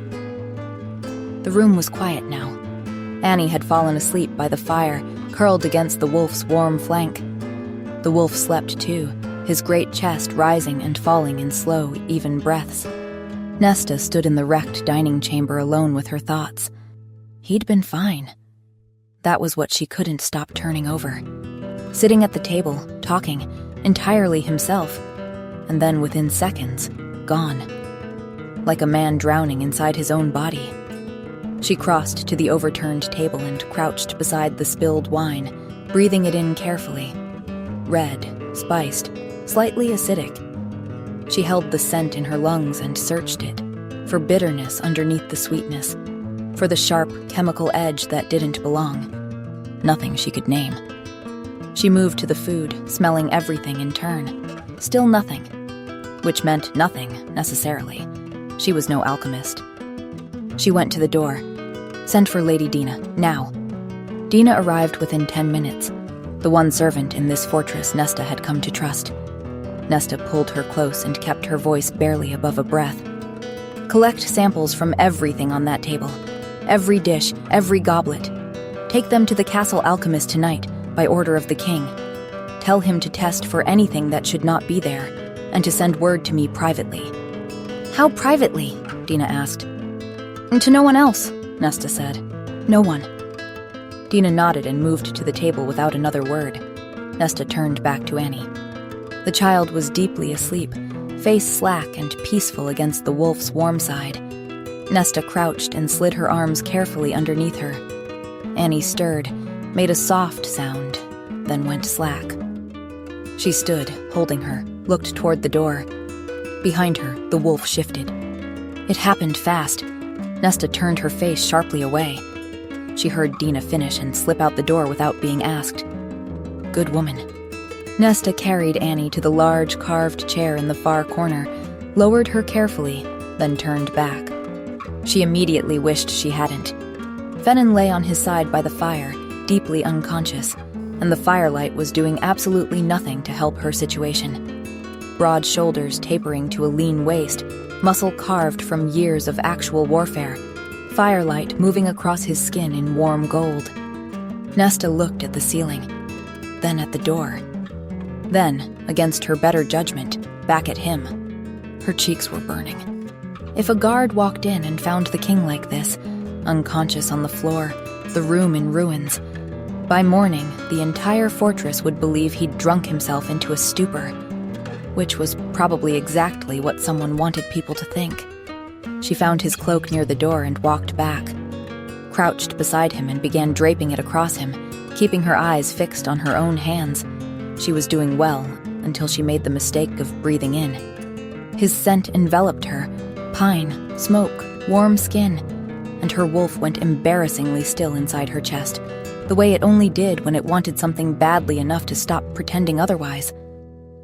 The room was quiet now. Annie had fallen asleep by the fire, curled against the wolf's warm flank. The wolf slept too, his great chest rising and falling in slow, even breaths. Nesta stood in the wrecked dining chamber alone with her thoughts. He'd been fine. That was what she couldn't stop turning over. Sitting at the table, talking, entirely himself, and then within seconds, gone. Like a man drowning inside his own body. She crossed to the overturned table and crouched beside the spilled wine, breathing it in carefully. Red, spiced, slightly acidic. She held the scent in her lungs and searched it, for bitterness underneath the sweetness, for the sharp chemical edge that didn't belong. Nothing she could name. She moved to the food, smelling everything in turn. Still nothing. Which meant nothing, necessarily. She was no alchemist. She went to the door. "Send for Lady Dina, now." Dina arrived within 10 minutes, the one servant in this fortress Nesta had come to trust. Nesta pulled her close and kept her voice barely above a breath. "Collect samples from everything on that table. Every dish, every goblet. Take them to the castle alchemist tonight, by order of the king. Tell him to test for anything that should not be there, and to send word to me privately." "How privately?" Dina asked. "To no one else," Nesta said. "No one." Dina nodded and moved to the table without another word. Nesta turned back to Annie. The child was deeply asleep, face slack and peaceful against the wolf's warm side. Nesta crouched and slid her arms carefully underneath her. Annie stirred, made a soft sound, then went slack. She stood, holding her, looked toward the door. Behind her, the wolf shifted. It happened fast. Nesta turned her face sharply away. She heard Dina finish and slip out the door without being asked. Good woman. Nesta carried Annie to the large carved chair in the far corner, lowered her carefully, then turned back. She immediately wished she hadn't. Fennin lay on his side by the fire, deeply unconscious, and the firelight was doing absolutely nothing to help her situation. Broad shoulders tapering to a lean waist, muscle carved from years of actual warfare, firelight moving across his skin in warm gold. Nesta looked at the ceiling, then at the door. Then, against her better judgment, back at him. Her cheeks were burning. If a guard walked in and found the king like this, unconscious on the floor, the room in ruins, by morning, the entire fortress would believe he'd drunk himself into a stupor, which was probably exactly what someone wanted people to think. She found his cloak near the door and walked back, crouched beside him and began draping it across him, keeping her eyes fixed on her own hands. She was doing well until she made the mistake of breathing in. His scent enveloped her, pine, smoke, warm skin, and her wolf went embarrassingly still inside her chest, the way it only did when it wanted something badly enough to stop pretending otherwise.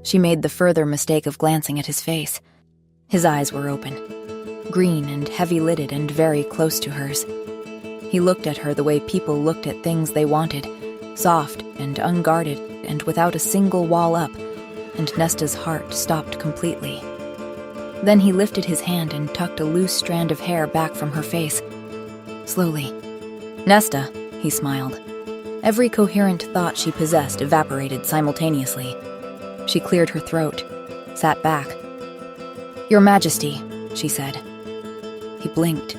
She made the further mistake of glancing at his face. His eyes were open, green and heavy-lidded and very close to hers. He looked at her the way people looked at things they wanted, soft and unguarded and without a single wall up, and Nesta's heart stopped completely. Then he lifted his hand and tucked a loose strand of hair back from her face. Slowly. "Nesta," he smiled. Every coherent thought she possessed evaporated simultaneously. She cleared her throat, sat back. "Your Majesty," she said. He blinked.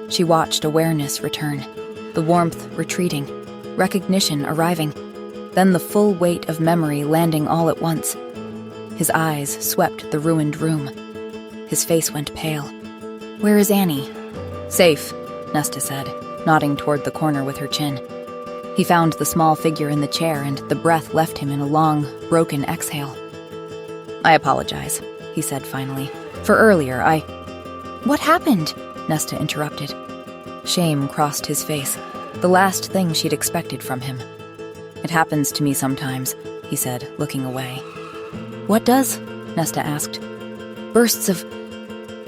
She watched awareness return, the warmth retreating, recognition arriving, then the full weight of memory landing all at once. His eyes swept the ruined room. His face went pale. "Where is Annie?" "Safe," Nesta said, nodding toward the corner with her chin. He found the small figure in the chair, and the breath left him in a long, broken exhale. "I apologize," he said finally. "For earlier, What happened?" Nesta interrupted. Shame crossed his face, the last thing she'd expected from him. "It happens to me sometimes," he said, looking away. "What does?" Nesta asked. "Bursts of...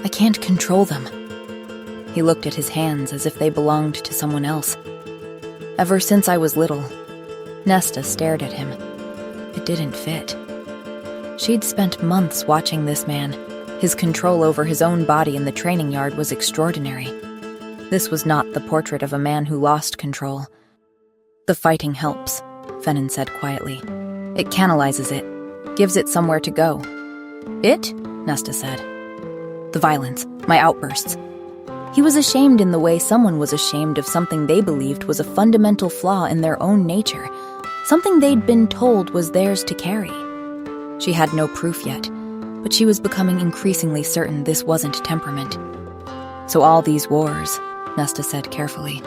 I can't control them." He looked at his hands as if they belonged to someone else. "Ever since I was little." Nesta stared at him. It didn't fit. She'd spent months watching this man. His control over his own body in the training yard was extraordinary. This was not the portrait of a man who lost control. "The fighting helps," Fennin said quietly. "It canalizes it, gives it somewhere to go." "It?" Nesta said. "The violence, my outbursts." He was ashamed in the way someone was ashamed of something they believed was a fundamental flaw in their own nature, something they'd been told was theirs to carry. She had no proof yet, but she was becoming increasingly certain this wasn't temperament. "So all these wars," Nesta said carefully,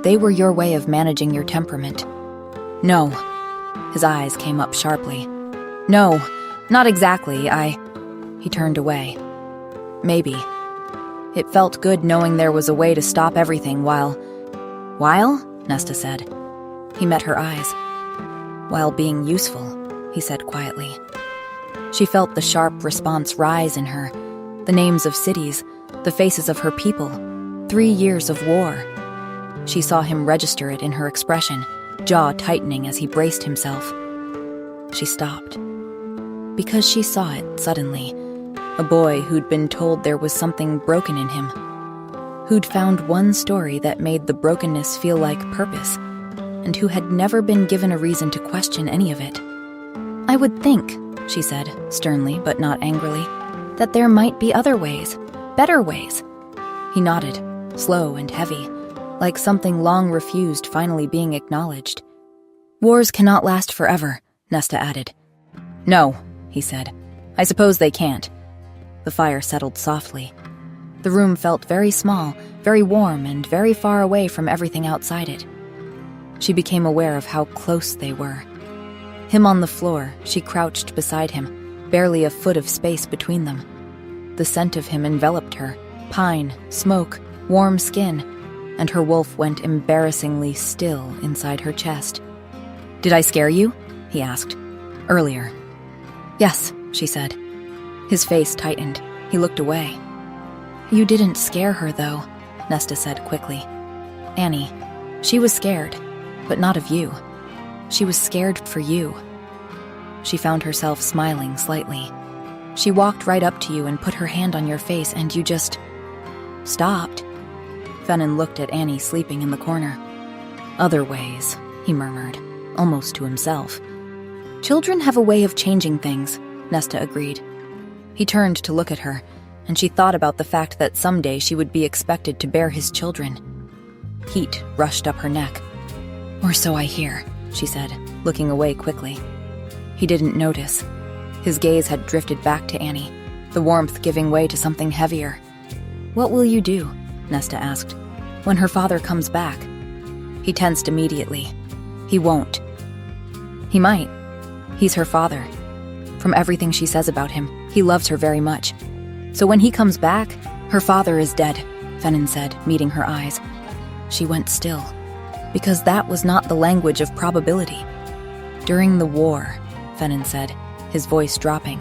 "they were your way of managing your temperament." "No." His eyes came up sharply. "No, not exactly, He turned away. "Maybe. It felt good knowing there was a way to stop everything while..." "While?" Nesta said. He met her eyes. "While being useful," he said quietly. She felt the sharp response rise in her, the names of cities, The faces of her people. 3 years of war. She saw him register it in her expression, jaw tightening as he braced himself. She stopped. Because she saw it suddenly. A boy who'd been told there was something broken in him. Who'd found one story that made the brokenness feel like purpose, and who had never been given a reason to question any of it. "I would think," she said, sternly but not angrily, "that there might be other ways, better ways." He nodded, slow and heavy, like something long refused finally being acknowledged. "Wars cannot last forever," Nesta added. "No," he said. "I suppose they can't." The fire settled softly. The room felt very small, very warm, and very far away from everything outside it. She became aware of how close they were. Him on the floor, she crouched beside him, barely a foot of space between them. The scent of him enveloped her, pine, smoke, warm skin, and her wolf went embarrassingly still inside her chest. "Did I scare you?" he asked. "Earlier." "Yes," she said. His face tightened. He looked away. "You didn't scare her, though," Nesta said quickly. "Annie, she was scared, but not of you. She was scared for you." She found herself smiling slightly. "She walked right up to you and put her hand on your face, and you just stopped." Fennin looked at Annie sleeping in the corner. "Other ways," he murmured, almost to himself. "Children have a way of changing things," Nesta agreed. He turned to look at her, and she thought about the fact that someday she would be expected to bear his children. Heat rushed up her neck. "Or so I hear," she said, looking away quickly. He didn't notice. His gaze had drifted back to Annie, the warmth giving way to something heavier. "What will you do?" Nesta asked. "When her father comes back?" He tensed immediately. He won't. He might. He's her father. From everything she says about him, he loves her very much. So when he comes back, her father is dead, Fennin said, meeting her eyes. She went still, because that was not the language of probability. "During the war," Fennin said, his voice dropping.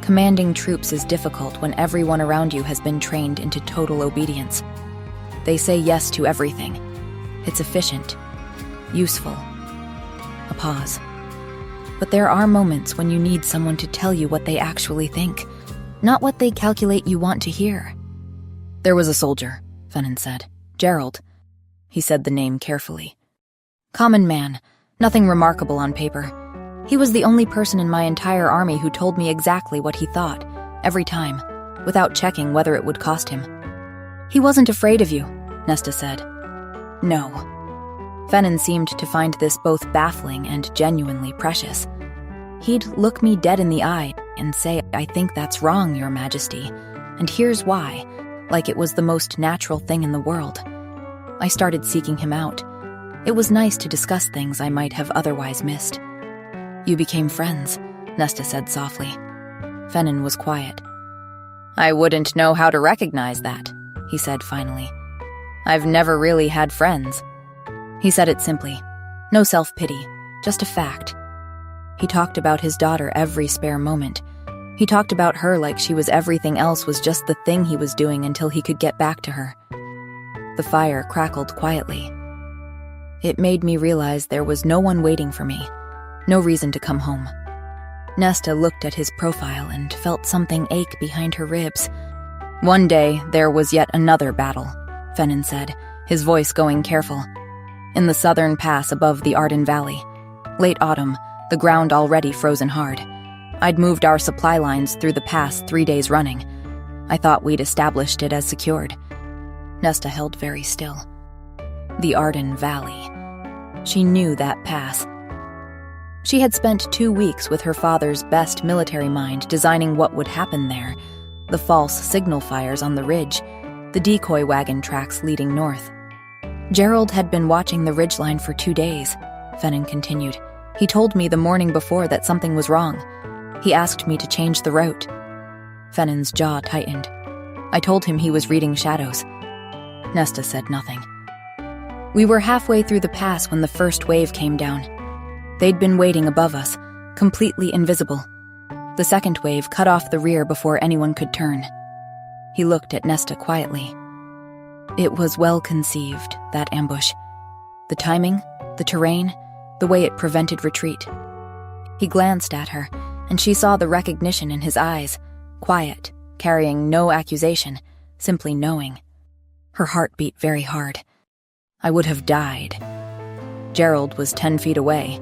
"Commanding troops is difficult when everyone around you has been trained into total obedience. They say yes to everything. It's efficient, useful." A pause. "But there are moments when you need someone to tell you what they actually think, not what they calculate you want to hear." "There was a soldier," Fennin said. "Gerald." He said the name carefully. "Common man, nothing remarkable on paper. He was the only person in my entire army who told me exactly what he thought, every time, without checking whether it would cost him." "He wasn't afraid of you," Nesta said. "No." Fennin seemed to find this both baffling and genuinely precious. He'd look me dead in the eye and say, "I think that's wrong, Your Majesty, and here's why," like it was the most natural thing in the world. I started seeking him out. It was nice to discuss things I might have otherwise missed. "You became friends," Nesta said softly. Fennin was quiet. "I wouldn't know how to recognize that," he said finally. "I've never really had friends." He said it simply. No self-pity, just a fact. He talked about his daughter every spare moment. He talked about her like she was everything else was just the thing he was doing until he could get back to her. The fire crackled quietly. It made me realize there was no one waiting for me, no reason to come home. Nesta looked at his profile and felt something ache behind her ribs. "One day, there was yet another battle," Fennin said, his voice going careful. "In the southern pass above the Arden Valley. Late autumn, the ground already frozen hard. I'd moved our supply lines through the pass 3 days running. I thought we'd established it as secured." Nesta held very still. The Arden Valley. She knew that pass. She had spent 2 weeks with her father's best military mind designing what would happen there. The false signal fires on the ridge, the decoy wagon tracks leading north. "Gerald had been watching the ridgeline for 2 days," Fennin continued. "He told me the morning before that something was wrong. He asked me to change the route." Fennin's jaw tightened. "I told him he was reading shadows." Nesta said nothing. "We were halfway through the pass when the first wave came down. They'd been waiting above us, completely invisible. The second wave cut off the rear before anyone could turn." He looked at Nesta quietly. It was well conceived, that ambush. The timing, the terrain, the way it prevented retreat. He glanced at her, and she saw the recognition in his eyes, quiet, carrying no accusation, simply knowing. Her heart beat very hard. I would have died. Gerald was 10 feet away.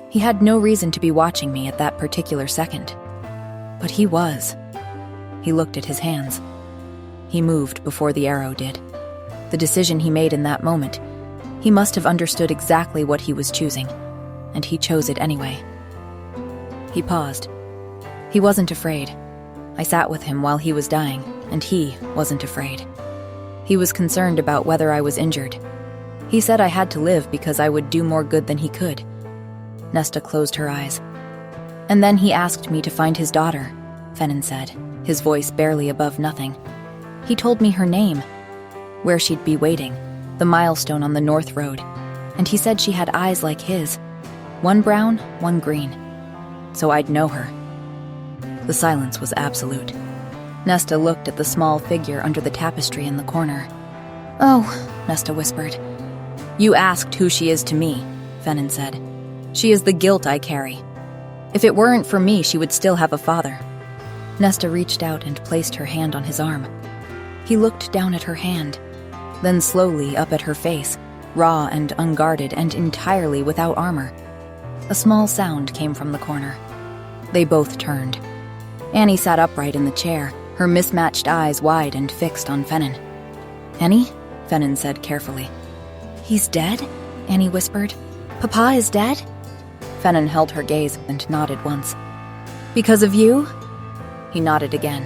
He had no reason to be watching me at that particular second. But he was. He looked at his hands. He moved before the arrow did. The decision he made in that moment, he must have understood exactly what he was choosing, and he chose it anyway. He paused. He wasn't afraid. I sat with him while he was dying, and he wasn't afraid. He was concerned about whether I was injured. He said I had to live because I would do more good than he could. Nesta closed her eyes. And then he asked me to find his daughter, Fennin said, his voice barely above nothing. He told me her name, where she'd be waiting, the milestone on the North Road, and he said she had eyes like his, one brown, one green. So I'd know her. The silence was absolute. Nesta looked at the small figure under the tapestry in the corner. Oh, Nesta whispered. You asked who she is to me, Fennin said. She is the guilt I carry. If it weren't for me, she would still have a father. Nesta reached out and placed her hand on his arm. He looked down at her hand, then slowly up at her face, raw and unguarded and entirely without armor. A small sound came from the corner. They both turned. Annie sat upright in the chair, her mismatched eyes wide and fixed on Fennin. Annie? Fennin said carefully. He's dead? Annie whispered. Papa is dead? Fennin held her gaze and nodded once. Because of you? He nodded again.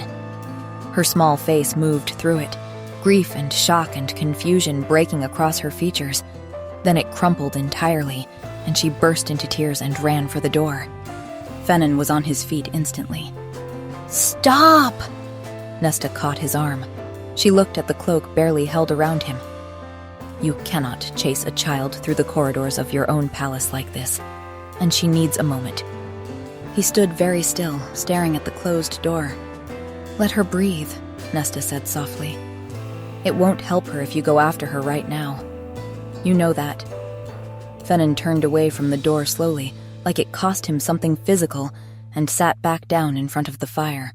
Her small face moved through it, grief and shock and confusion breaking across her features. Then it crumpled entirely, and she burst into tears and ran for the door. Fennin was on his feet instantly. Stop! Nesta caught his arm. She looked at the cloak barely held around him. You cannot chase a child through the corridors of your own palace like this, and she needs a moment. He stood very still, staring at the closed door. Let her breathe, Nesta said softly. It won't help her if you go after her right now. You know that. Fennin turned away from the door slowly, like it cost him something physical, and sat back down in front of the fire.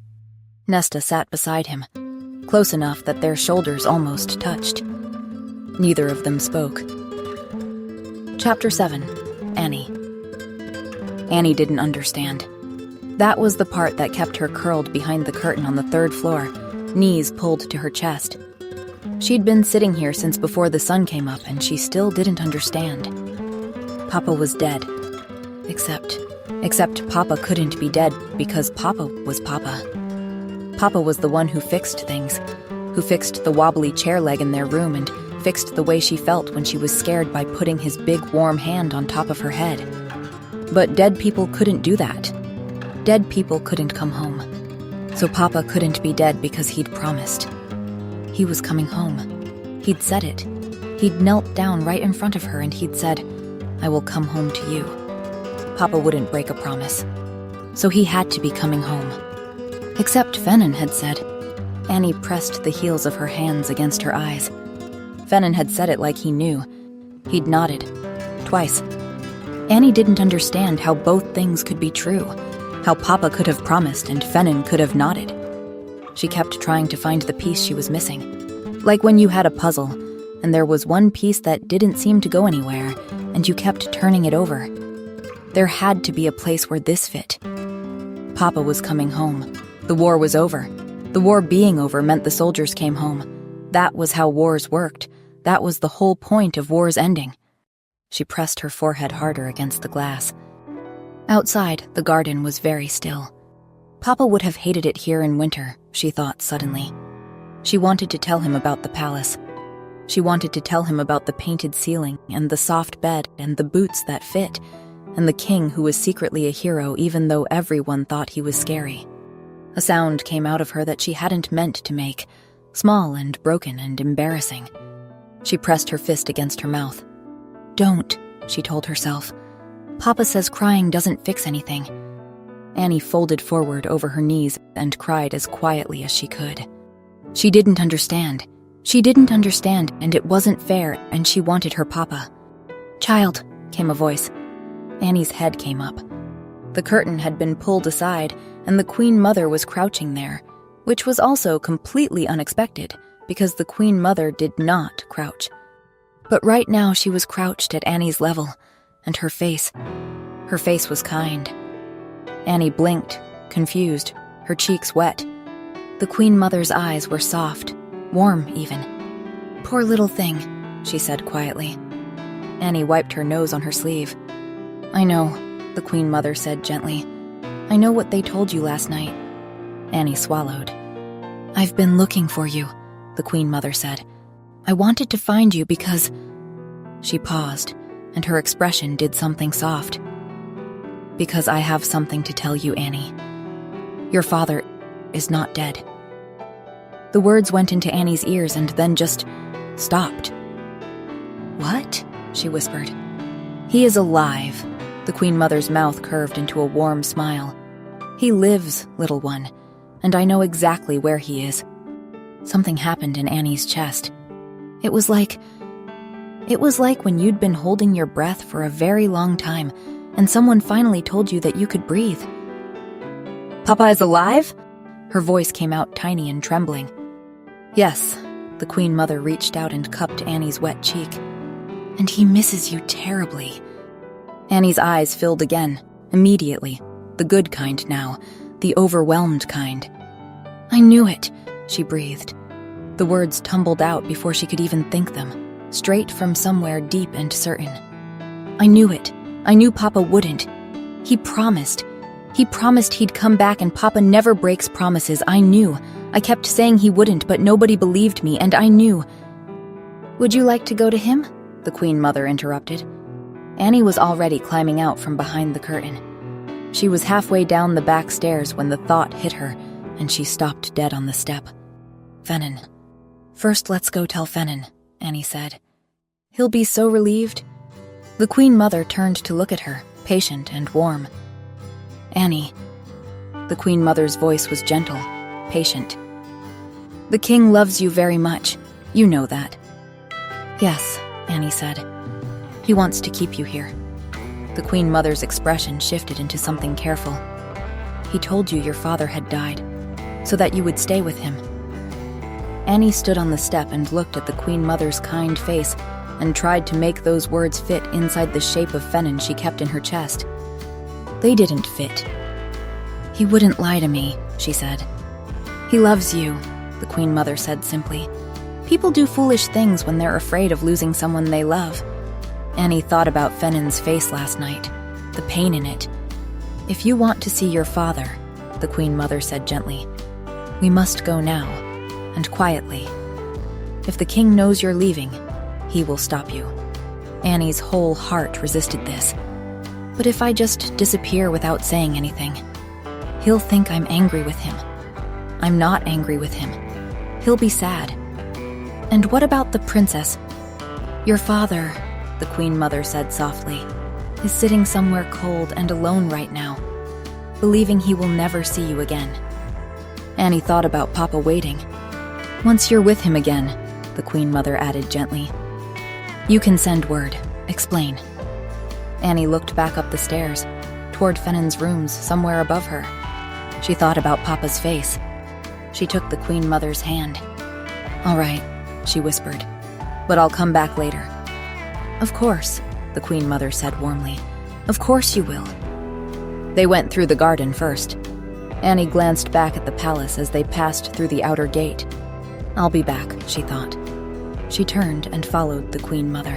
Nesta sat beside him, close enough that their shoulders almost touched. Neither of them spoke. Chapter 7. Annie. Annie didn't understand. That was the part that kept her curled behind the curtain on the 3rd floor, knees pulled to her chest. She'd been sitting here since before the sun came up, and she still didn't understand. Papa was dead. Except Papa couldn't be dead because Papa was Papa. Papa was the one who fixed things, who fixed the wobbly chair leg in their room and fixed the way she felt when she was scared by putting his big warm hand on top of her head. But dead people couldn't do that. Dead people couldn't come home. So Papa couldn't be dead because he'd promised. He was coming home. He'd said it. He'd knelt down right in front of her and he'd said, I will come home to you. Papa wouldn't break a promise. So he had to be coming home. Except Fennin had said. Annie pressed the heels of her hands against her eyes. Fennin had said it like he knew. He'd nodded. Twice. Annie didn't understand how both things could be true. How Papa could have promised and Fennin could have nodded. She kept trying to find the piece she was missing. Like when you had a puzzle, and there was one piece that didn't seem to go anywhere, and you kept turning it over. There had to be a place where this fit. Papa was coming home. The war was over. The war being over meant the soldiers came home. That was how wars worked. That was the whole point of wars ending. She pressed her forehead harder against the glass. Outside, the garden was very still. Papa would have hated it here in winter, she thought suddenly. She wanted to tell him about the palace. She wanted to tell him about the painted ceiling and the soft bed and the boots that fit, and the king who was secretly a hero even though everyone thought he was scary. A sound came out of her that she hadn't meant to make, small and broken and embarrassing. She pressed her fist against her mouth. Don't, she told herself. Papa says crying doesn't fix anything. Annie folded forward over her knees and cried as quietly as she could. She didn't understand. She didn't understand, and it wasn't fair, and she wanted her papa. "Child," came a voice. Annie's head came up. The curtain had been pulled aside, and the Queen Mother was crouching there, which was also completely unexpected, because the Queen Mother did not crouch. But right now she was crouched at Annie's level, and her face was kind. Annie blinked, confused, her cheeks wet. The Queen Mother's eyes were soft, warm even. "Poor little thing," she said quietly. Annie wiped her nose on her sleeve. "I know," the Queen Mother said gently. "I know what they told you last night." Annie swallowed. "I've been looking for you," the Queen Mother said. "I wanted to find you because—" She paused, and her expression did something soft. "Because I have something to tell you, Annie. Your father is not dead." The words went into Annie's ears and then just stopped. "What?" she whispered. "He is alive." The Queen Mother's mouth curved into a warm smile. "He lives, little one, and I know exactly where he is." Something happened in Annie's chest. It was like when you'd been holding your breath for a very long time, and someone finally told you that you could breathe. "Papa is alive?" Her voice came out tiny and trembling. "Yes." The Queen Mother reached out and cupped Annie's wet cheek. "And he misses you terribly." Annie's eyes filled again, immediately. The good kind now, the overwhelmed kind. "I knew it," she breathed. The words tumbled out before she could even think them, straight from somewhere deep and certain. "I knew it. I knew Papa wouldn't. He promised. He promised he'd come back, and Papa never breaks promises. I knew. I kept saying he wouldn't, but nobody believed me, and I knew." "Would you like to go to him?" the Queen Mother interrupted. Annie was already climbing out from behind the curtain. She was halfway down the back stairs when the thought hit her, and she stopped dead on the step. "Fennin. First let's go tell Fennin," Annie said. "He'll be so relieved." The Queen Mother turned to look at her, patient and warm. "Annie." The Queen Mother's voice was gentle, patient. "The king loves you very much. You know that." "Yes," Annie said. "He wants to keep you here." The Queen Mother's expression shifted into something careful. "He told you your father had died, so that you would stay with him." Annie stood on the step and looked at the Queen Mother's kind face and tried to make those words fit inside the shape of Fennin she kept in her chest. They didn't fit. "He wouldn't lie to me," she said. "He loves you," the Queen Mother said simply. "People do foolish things when they're afraid of losing someone they love." Annie thought about Fennin's face last night, the pain in it. "If you want to see your father," the Queen Mother said gently, "we must go now, and quietly. If the king knows you're leaving, he will stop you." Annie's whole heart resisted this. "But if I just disappear without saying anything, he'll think I'm angry with him." "I'm not angry with him. He'll be sad." "And what about the princess?" "Your father," the Queen Mother said softly, "is sitting somewhere cold and alone right now, believing he will never see you again." Annie thought about Papa waiting. "Once you're with him again," the Queen Mother added gently, "you can send word, explain." Annie looked back up the stairs, toward Fennin's rooms somewhere above her. She thought about Papa's face. She took the Queen Mother's hand. "All right," she whispered, "but I'll come back later." "Of course," the Queen Mother said warmly. "Of course you will." They went through the garden first. Annie glanced back at the palace as they passed through the outer gate. "I'll be back," she thought. She turned and followed the Queen Mother.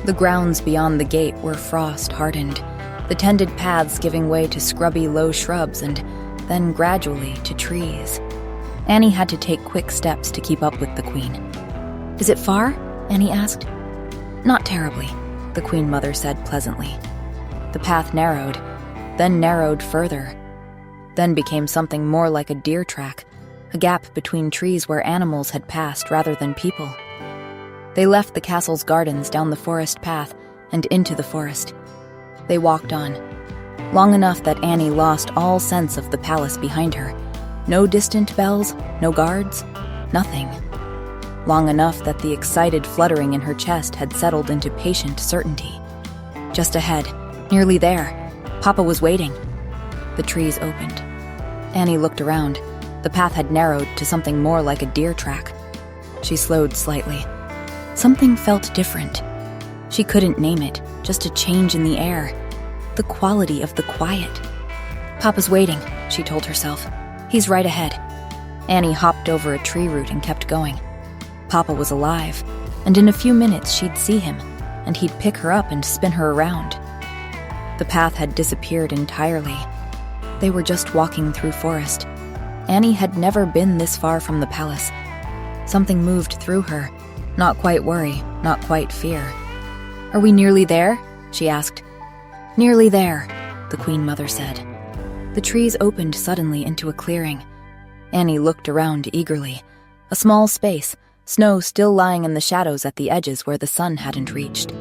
The grounds beyond the gate were frost-hardened, the tended paths giving way to scrubby low shrubs and then gradually to trees. Annie had to take quick steps to keep up with the Queen. "Is it far?" Annie asked. "Not terribly," the Queen Mother said pleasantly. The path narrowed, then narrowed further, then became something more like a deer track, a gap between trees where animals had passed rather than people. They left the castle's gardens down the forest path and into the forest. They walked on, long enough that Annie lost all sense of the palace behind her. No distant bells, no guards, Nothing. Long enough that the excited fluttering in her chest had settled into patient certainty. Just ahead, nearly there, Papa was waiting. The trees opened. Annie looked around. The path had narrowed to something more like a deer track. She slowed slightly. Something felt different. She couldn't name it, just a change in the air. The quality of the quiet. Papa's waiting, she told herself. He's right ahead. Annie hopped over a tree root and kept going. Papa was alive, and in a few minutes she'd see him, and he'd pick her up and spin her around. The path had disappeared entirely. They were just walking through forest. Annie had never been this far from the palace. Something moved through her. Not quite worry, not quite fear. "Are we nearly there?" she asked. "Nearly there," the Queen Mother said. The trees opened suddenly into a clearing. Annie looked around eagerly. A small space, snow still lying in the shadows at the edges where the sun hadn't reached.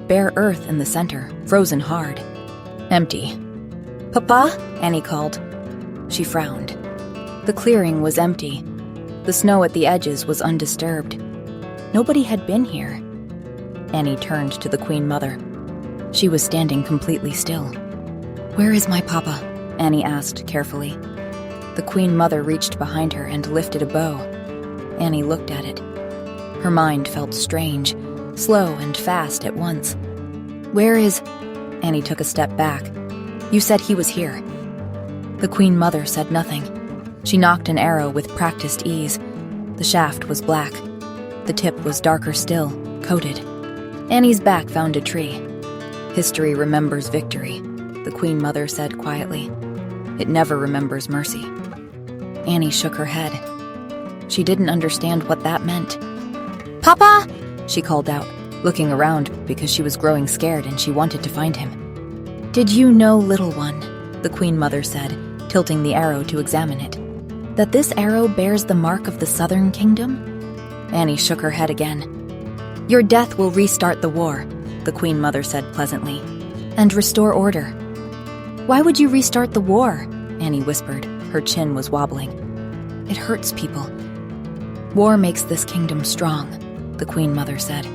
Bare earth in the center, frozen hard. Empty. "Papa?" Annie called. She frowned. The clearing was empty. The snow at the edges was undisturbed. Nobody had been here. Annie turned to the Queen Mother. She was standing completely still. "Where is my papa?" Annie asked carefully. The Queen Mother reached behind her and lifted a bow. Annie looked at it. Her mind felt strange, slow and fast at once. "Where is—" Annie took a step back. "You said he was here." The Queen Mother said nothing. She nocked an arrow with practiced ease. The shaft was black. The tip was darker still, coated. Annie's back found a tree. "History remembers victory," the Queen Mother said quietly. "It never remembers mercy." Annie shook her head. She didn't understand what that meant. "Papa!" she called out, looking around because she was growing scared and she wanted to find him. "Did you know, little one," the Queen Mother said, tilting the arrow to examine it, "that this arrow bears the mark of the Southern Kingdom?" Annie shook her head again. "Your death will restart the war," the Queen Mother said pleasantly, "and restore order." "Why would you restart the war?" Annie whispered. Her chin was wobbling. "It hurts people." "War makes this kingdom strong," the Queen Mother said.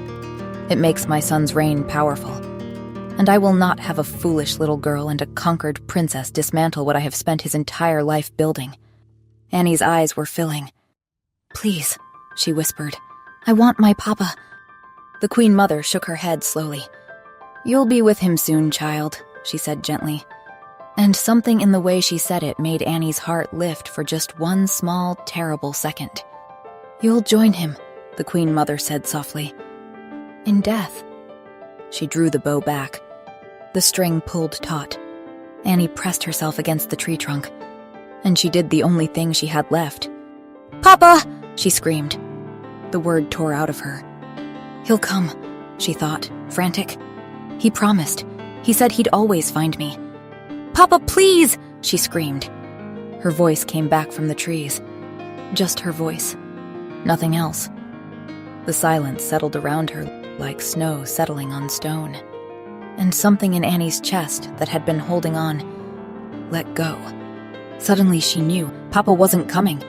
"It makes my son's reign powerful. And I will not have a foolish little girl and a conquered princess dismantle what I have spent his entire life building." Annie's eyes were filling. "Please," she whispered, "I want my papa." The Queen Mother shook her head slowly. "You'll be with him soon, child," she said gently. And something in the way she said it made Annie's heart lift for just one small, terrible second. "You'll join him," the Queen Mother said softly. "In death." She drew the bow back. The string pulled taut. Annie pressed herself against the tree trunk, and she did the only thing she had left. "Papa!" she screamed. The word tore out of her. "He'll come," she thought, frantic. "He promised. He said he'd always find me." "Papa, please!" she screamed. Her voice came back from the trees. Just her voice. Nothing else. The silence settled around her like snow settling on stone. And something in Annie's chest that had been holding on let go. Suddenly she knew Papa wasn't coming.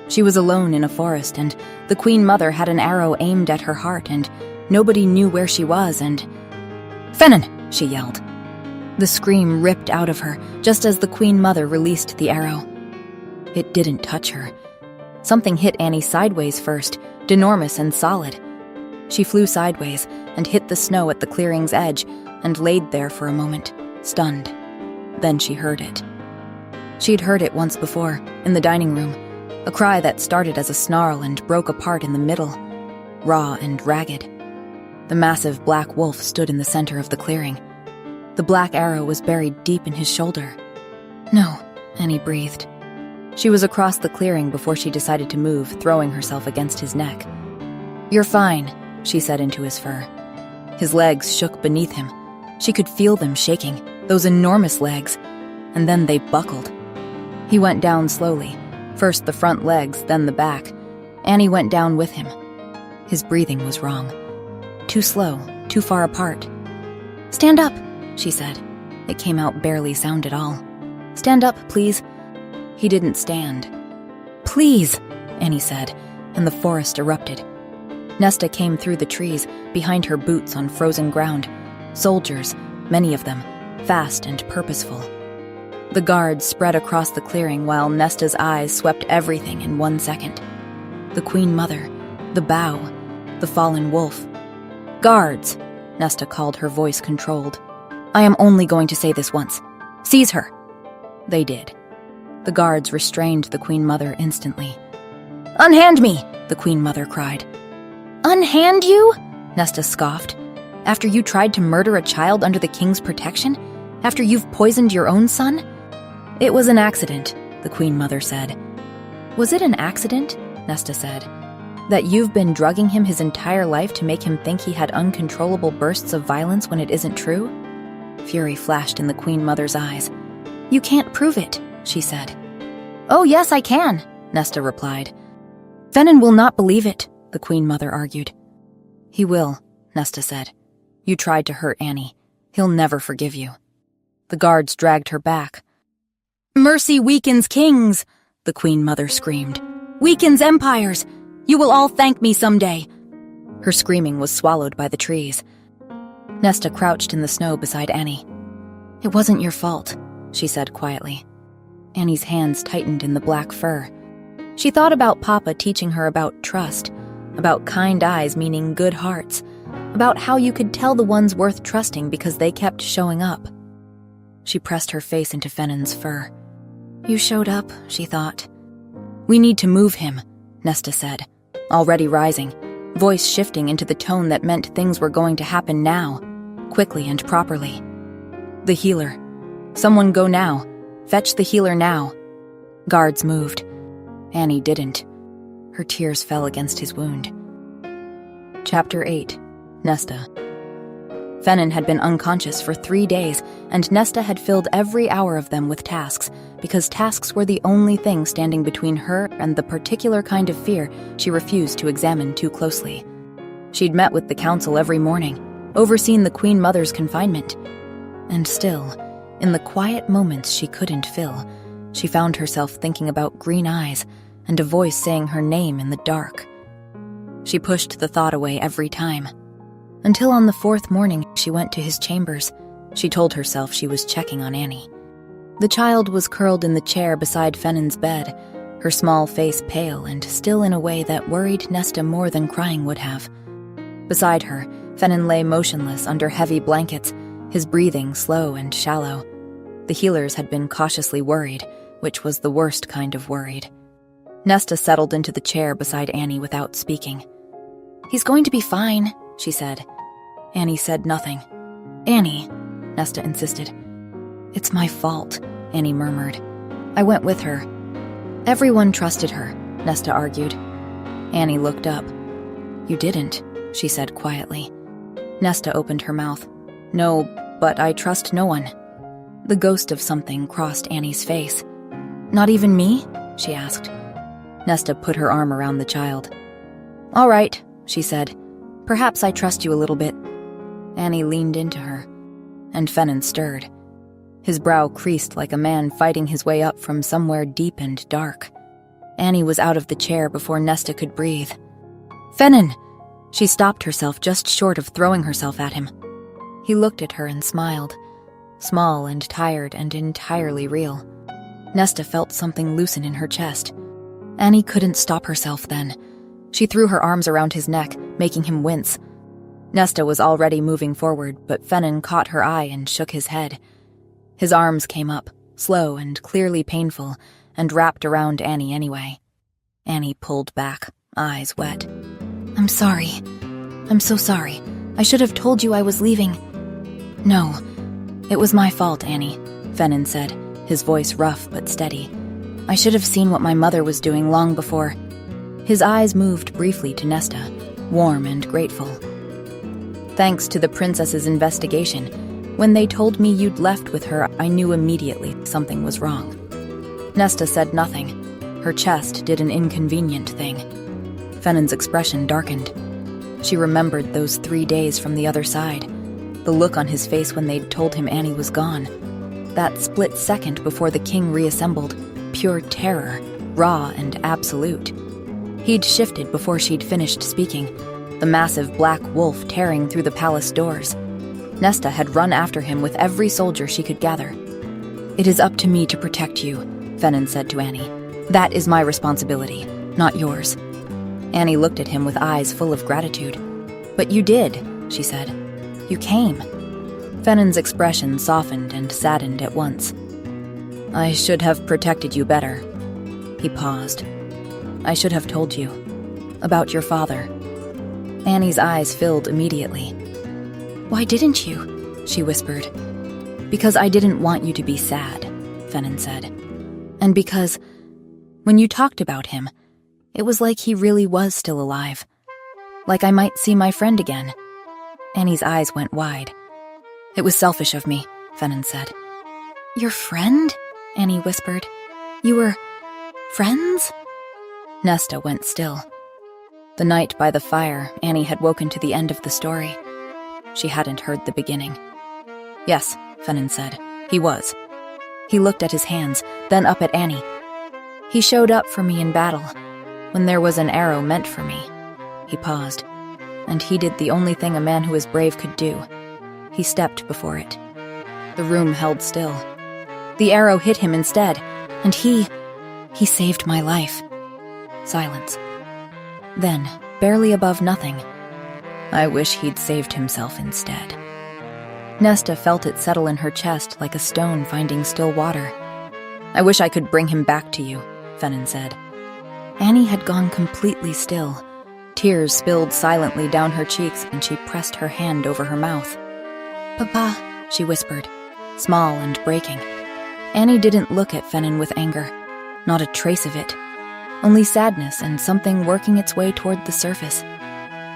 She was alone in a forest, and the Queen Mother had an arrow aimed at her heart, and nobody knew where she was, and... "Fennon!" she yelled. The scream ripped out of her, just as the Queen Mother released the arrow. It didn't touch her. Something hit Annie sideways first, denormous and solid. She flew sideways and hit the snow at the clearing's edge and laid there for a moment, stunned. Then she heard it. She'd heard it once before, in the dining room, a cry that started as a snarl and broke apart in the middle, raw and ragged. The massive black wolf stood in the center of the clearing. The black arrow was buried deep in his shoulder. "No," Annie breathed. She was across the clearing before she decided to move, throwing herself against his neck. "You're fine," she said into his fur. His legs shook beneath him. She could feel them shaking, those enormous legs, and then they buckled. He went down slowly, first the front legs, then the back. Annie went down with him. His breathing was wrong. Too slow, too far apart. "Stand up," she said. It came out barely sound at all. "Stand up, please." He didn't stand. "Please," Annie said, and the forest erupted. Nesta came through the trees, behind her boots on frozen ground. Soldiers, many of them, fast and purposeful. The guards spread across the clearing while Nesta's eyes swept everything in 1 second. The Queen Mother, the bow, the fallen wolf. "Guards!" Nesta called, her voice controlled. "I am only going to say this once. Seize her!" They did. The guards restrained the Queen Mother instantly. "Unhand me!" the Queen Mother cried. "Unhand you?" Nesta scoffed. "After you tried to murder a child under the king's protection? After you've poisoned your own son?" "It was an accident," the Queen Mother said. "Was it an accident?" Nesta said. "That you've been drugging him his entire life to make him think he had uncontrollable bursts of violence when it isn't true?" Fury flashed in the Queen Mother's eyes. "You can't prove it," she said. "Oh, yes, I can," Nesta replied. "Fenin will not believe it," the Queen Mother argued. "He will," Nesta said. "You tried to hurt Annie. He'll never forgive you." The guards dragged her back. "Mercy weakens kings," the Queen Mother screamed. "Weakens empires. You will all thank me someday." Her screaming was swallowed by the trees. Nesta crouched in the snow beside Annie. "It wasn't your fault," she said quietly. Annie's hands tightened in the black fur. She thought about Papa teaching her about trust, about kind eyes meaning good hearts, about how you could tell the ones worth trusting because they kept showing up. She pressed her face into Fenin's fur. "You showed up," she thought. "We need to move him," Nesta said, already rising, voice shifting into the tone that meant things were going to happen now, quickly and properly. "The healer. Someone go now. Fetch the healer now." Guards moved. Annie didn't. Her tears fell against his wound. Chapter 8. Nesta. Fenin had been unconscious for 3 days, and Nesta had filled every hour of them with tasks, because tasks were the only thing standing between her and the particular kind of fear she refused to examine too closely. She'd met with the council every morning, overseen the Queen Mother's confinement. And still, in the quiet moments she couldn't fill, she found herself thinking about green eyes and a voice saying her name in the dark. She pushed the thought away every time. Until on the 4th morning, she went to his chambers. She told herself she was checking on Annie. The child was curled in the chair beside Fenin's bed, her small face pale and still in a way that worried Nesta more than crying would have. Beside her, Fenin lay motionless under heavy blankets, his breathing slow and shallow. The healers had been cautiously worried, which was the worst kind of worried. Nesta settled into the chair beside Annie without speaking. "He's going to be fine," she said. Annie said nothing. "Annie," Nesta insisted. "It's my fault," Annie murmured. "I went with her." "Everyone trusted her," Nesta argued. Annie looked up. "You didn't," she said quietly. Nesta opened her mouth. "No, but I trust no one." The ghost of something crossed Annie's face. "Not even me?" she asked. Nesta put her arm around the child. "All right," she said. "Perhaps I trust you a little bit." Annie leaned into her, and Fenin stirred. His brow creased like a man fighting his way up from somewhere deep and dark. Annie was out of the chair before Nesta could breathe. "Fenin!" She stopped herself just short of throwing herself at him. He looked at her and smiled, small and tired and entirely real. Nesta felt something loosen in her chest. Annie couldn't stop herself then. She threw her arms around his neck, making him wince. Nesta was already moving forward, but Fenin caught her eye and shook his head. His arms came up, slow and clearly painful, and wrapped around Annie anyway. Annie pulled back, eyes wet. "I'm sorry. I'm so sorry. I should have told you I was leaving." "No, it was my fault, Annie," Fenin said, his voice rough but steady. "I should have seen what my mother was doing long before." His eyes moved briefly to Nesta, warm and grateful. "Thanks to the princess's investigation, when they told me you'd left with her, I knew immediately something was wrong." Nesta said nothing. Her chest did an inconvenient thing. Fenin's expression darkened. She remembered those 3 days from the other side, the look on his face when they'd told him Annie was gone. That split second before the king reassembled, pure terror, raw and absolute. He'd shifted before she'd finished speaking, the massive black wolf tearing through the palace doors. Nesta had run after him with every soldier she could gather. "It is up to me to protect you," Fennin said to Annie. "That is my responsibility, not yours." Annie looked at him with eyes full of gratitude. "But you did," she said. "You came." Fennin's expression softened and saddened at once. "I should have protected you better." He paused. "I should have told you. About your father." Annie's eyes filled immediately. "Why didn't you?" she whispered. "Because I didn't want you to be sad," Fennin said. "And because, when you talked about him, it was like he really was still alive. Like I might see my friend again." Annie's eyes went wide. "It was selfish of me," Fennin said. "Your friend?" Annie whispered. "You were friends?" Nesta went still. The night by the fire, Annie had woken to the end of the story. She hadn't heard the beginning. "Yes," Fennin said. "He was." He looked at his hands, then up at Annie. "He showed up for me in battle, when there was an arrow meant for me." He paused, and he did the only thing a man who is brave could do. He stepped before it. The room held still. The arrow hit him instead, and he saved my life. Silence. Then, barely above nothing, "I wish he'd saved himself instead." Nesta felt it settle in her chest like a stone finding still water. "I wish I could bring him back to you," Fennin said. Annie had gone completely still. Tears spilled silently down her cheeks, and she pressed her hand over her mouth. "Papa," she whispered, small and breaking. Annie didn't look at Fennin with anger. Not a trace of it. Only sadness and something working its way toward the surface.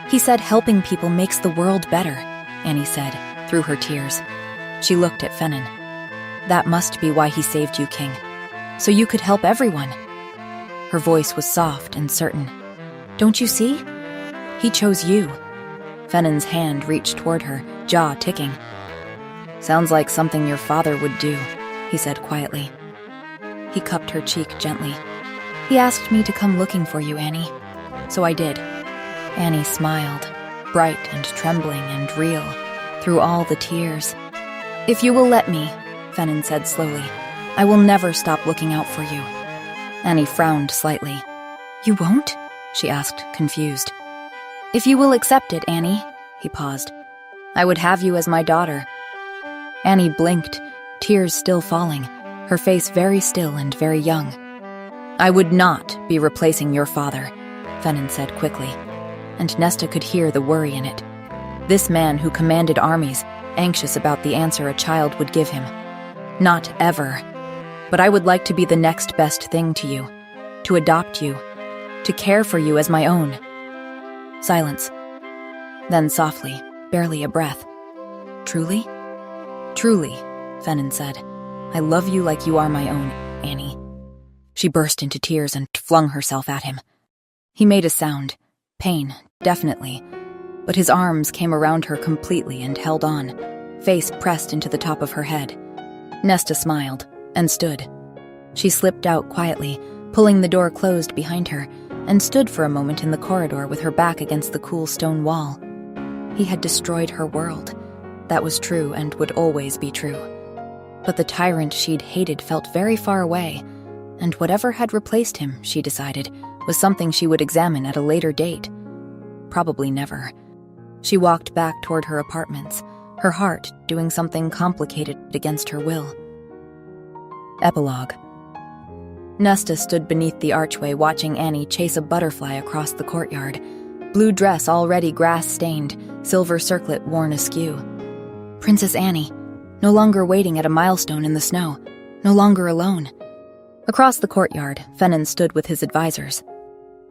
"He said helping people makes the world better," Annie said, through her tears. She looked at Fennin. "That must be why he saved you, King. So you could help everyone." Her voice was soft and certain. "Don't you see? He chose you." Fennin's hand reached toward her, jaw ticking. "Sounds like something your father would do," he said quietly. He cupped her cheek gently. "He asked me to come looking for you, Annie. So I did." Annie smiled, bright and trembling and real, through all the tears. "If you will let me," Fennin said slowly, "I will never stop looking out for you." Annie frowned slightly. "You won't?" she asked, confused. "If you will accept it, Annie," he paused. "I would have you as my daughter." Annie blinked, tears still falling, her face very still and very young. "I would not be replacing your father," Fennin said quickly, and Nesta could hear the worry in it. This man who commanded armies, anxious about the answer a child would give him. "Not ever. But I would like to be the next best thing to you, to adopt you, to care for you as my own." Silence. Then softly, barely a breath. "Truly?" "Truly," Fennin said. "I love you like you are my own, Annie." She burst into tears and flung herself at him. He made a sound. Pain, definitely. But his arms came around her completely and held on, face pressed into the top of her head. Nesta smiled and stood. She slipped out quietly, pulling the door closed behind her, and stood for a moment in the corridor with her back against the cool stone wall. He had destroyed her world. That was true and would always be true. But the tyrant she'd hated felt very far away, and whatever had replaced him, she decided, was something she would examine at a later date. Probably never. She walked back toward her apartments, her heart doing something complicated against her will. Epilogue. Nesta stood beneath the archway watching Annie chase a butterfly across the courtyard, blue dress already grass-stained, silver circlet worn askew. Princess Annie, no longer waiting at a milestone in the snow, no longer alone. Across the courtyard, Fennin stood with his advisors.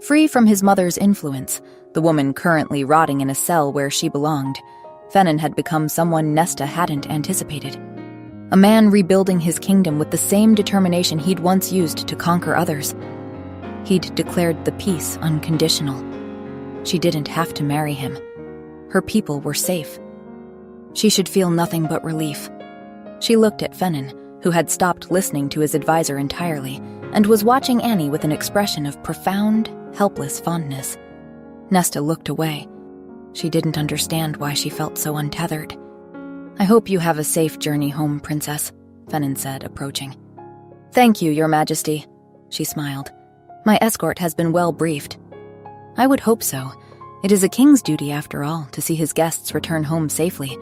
Free from his mother's influence, the woman currently rotting in a cell where she belonged, Fennin had become someone Nesta hadn't anticipated. A man rebuilding his kingdom with the same determination he'd once used to conquer others. He'd declared the peace unconditional. She didn't have to marry him. Her people were safe. She should feel nothing but relief. She looked at Fennin, who had stopped listening to his advisor entirely, and was watching Annie with an expression of profound helpless fondness. Nesta looked away. She didn't understand why she felt so untethered. "I hope you have a safe journey home, Princess," Fennin said, approaching. "Thank you, Your Majesty," she smiled. "My escort has been well briefed." "I would hope so. It is a king's duty, after all, to see his guests return home safely."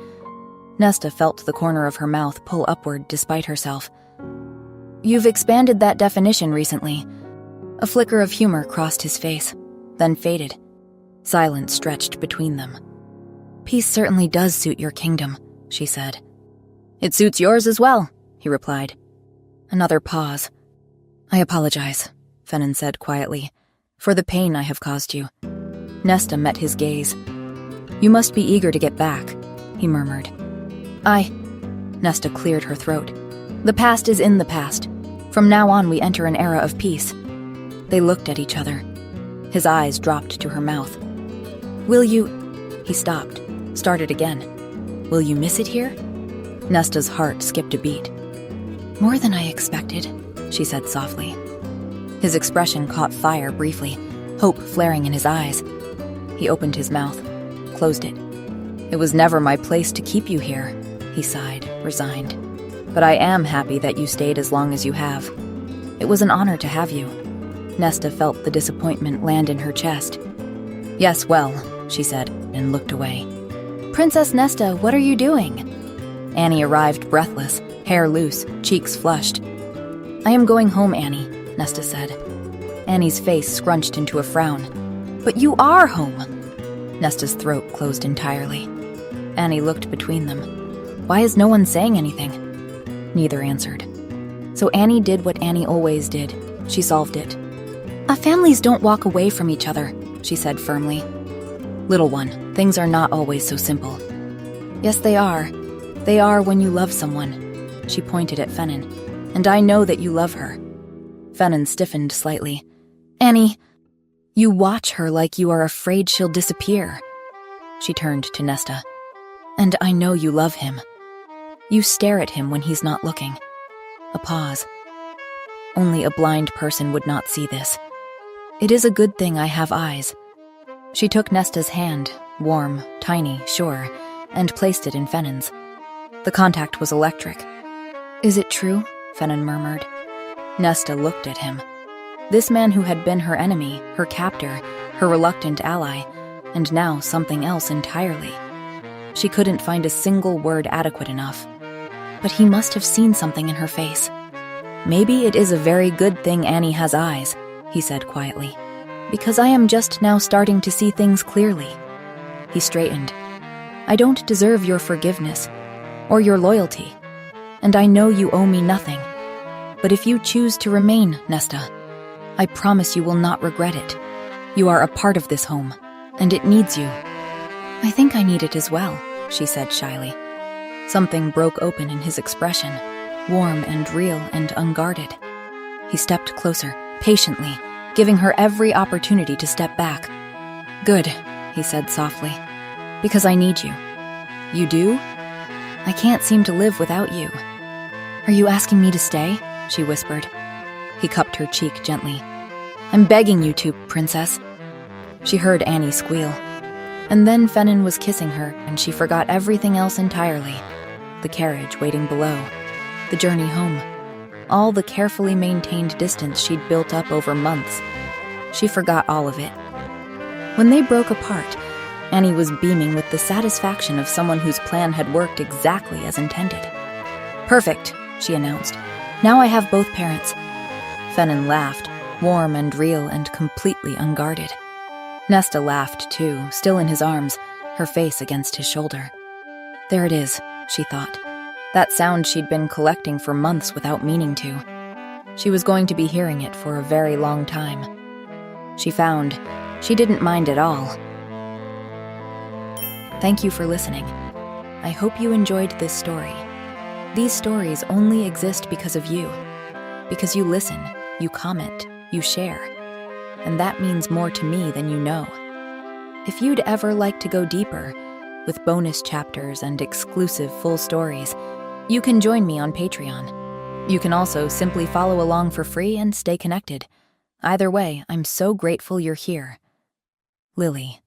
Nesta felt the corner of her mouth pull upward despite herself. "You've expanded that definition recently." A flicker of humor crossed his face, then faded. Silence stretched between them. "Peace certainly does suit your kingdom," she said. "It suits yours as well," he replied. Another pause. "I apologize," Fennin said quietly, "for the pain I have caused you." Nesta met his gaze. "You must be eager to get back," he murmured. Nesta cleared her throat. "The past is in the past. From now on we enter an era of peace." They looked at each other. His eyes dropped to her mouth. "Will you—" He stopped, started again. "Will you miss it here?" Nesta's heart skipped a beat. "More than I expected," she said softly. His expression caught fire briefly, hope flaring in his eyes. He opened his mouth, closed it. "It was never my place to keep you here," he sighed, resigned. "But I am happy that you stayed as long as you have. It was an honor to have you." Nesta felt the disappointment land in her chest. "Yes, well," she said, and looked away. "Princess Nesta, what are you doing?" Annie arrived breathless, hair loose, cheeks flushed. "I am going home, Annie," Nesta said. Annie's face scrunched into a frown. "But you are home!" Nesta's throat closed entirely. Annie looked between them. "Why is no one saying anything?" Neither answered. So Annie did what Annie always did. She solved it. "Families don't walk away from each other," she said firmly. "Little one, things are not always so simple." "Yes, they are. They are when you love someone." She pointed at Fennin. "And I know that you love her." Fennin stiffened slightly. "Annie, you watch her like you are afraid she'll disappear." She turned to Nesta. "And I know you love him. You stare at him when he's not looking." A pause. "Only a blind person would not see this. It is a good thing I have eyes." She took Nesta's hand, warm, tiny, sure, and placed it in Fennin's. The contact was electric. "Is it true?" Fennin murmured. Nesta looked at him. This man who had been her enemy, her captor, her reluctant ally, and now something else entirely. She couldn't find a single word adequate enough. But he must have seen something in her face. "Maybe it is a very good thing Annie has eyes," he said quietly, "because I am just now starting to see things clearly." He straightened. "I don't deserve your forgiveness, or your loyalty, and I know you owe me nothing. But if you choose to remain, Nesta, I promise you will not regret it. You are a part of this home, and it needs you." "I think I need it as well," she said shyly. Something broke open in his expression, warm and real and unguarded. He stepped closer, patiently, giving her every opportunity to step back. "Good," he said softly, "because I need you." "You do?" "I can't seem to live without you." "Are you asking me to stay?" she whispered. He cupped her cheek gently. "I'm begging you to, Princess." She heard Annie squeal. And then Fennin was kissing her, and she forgot everything else entirely. The carriage waiting below. The journey home. All the carefully maintained distance she'd built up over months. She forgot all of it. When they broke apart, Annie was beaming with the satisfaction of someone whose plan had worked exactly as intended. "Perfect," she announced. "Now I have both parents." Fennin laughed, warm and real and completely unguarded. Nesta laughed too, still in his arms, her face against his shoulder. There it is, she thought. That sound she'd been collecting for months without meaning to. She was going to be hearing it for a very long time. She found she didn't mind at all. Thank you for listening. I hope you enjoyed this story. These stories only exist because of you. Because you listen, you comment, you share. And that means more to me than you know. If you'd ever like to go deeper, with bonus chapters and exclusive full stories, you can join me on Patreon. You can also simply follow along for free and stay connected. Either way, I'm so grateful you're here. Lily.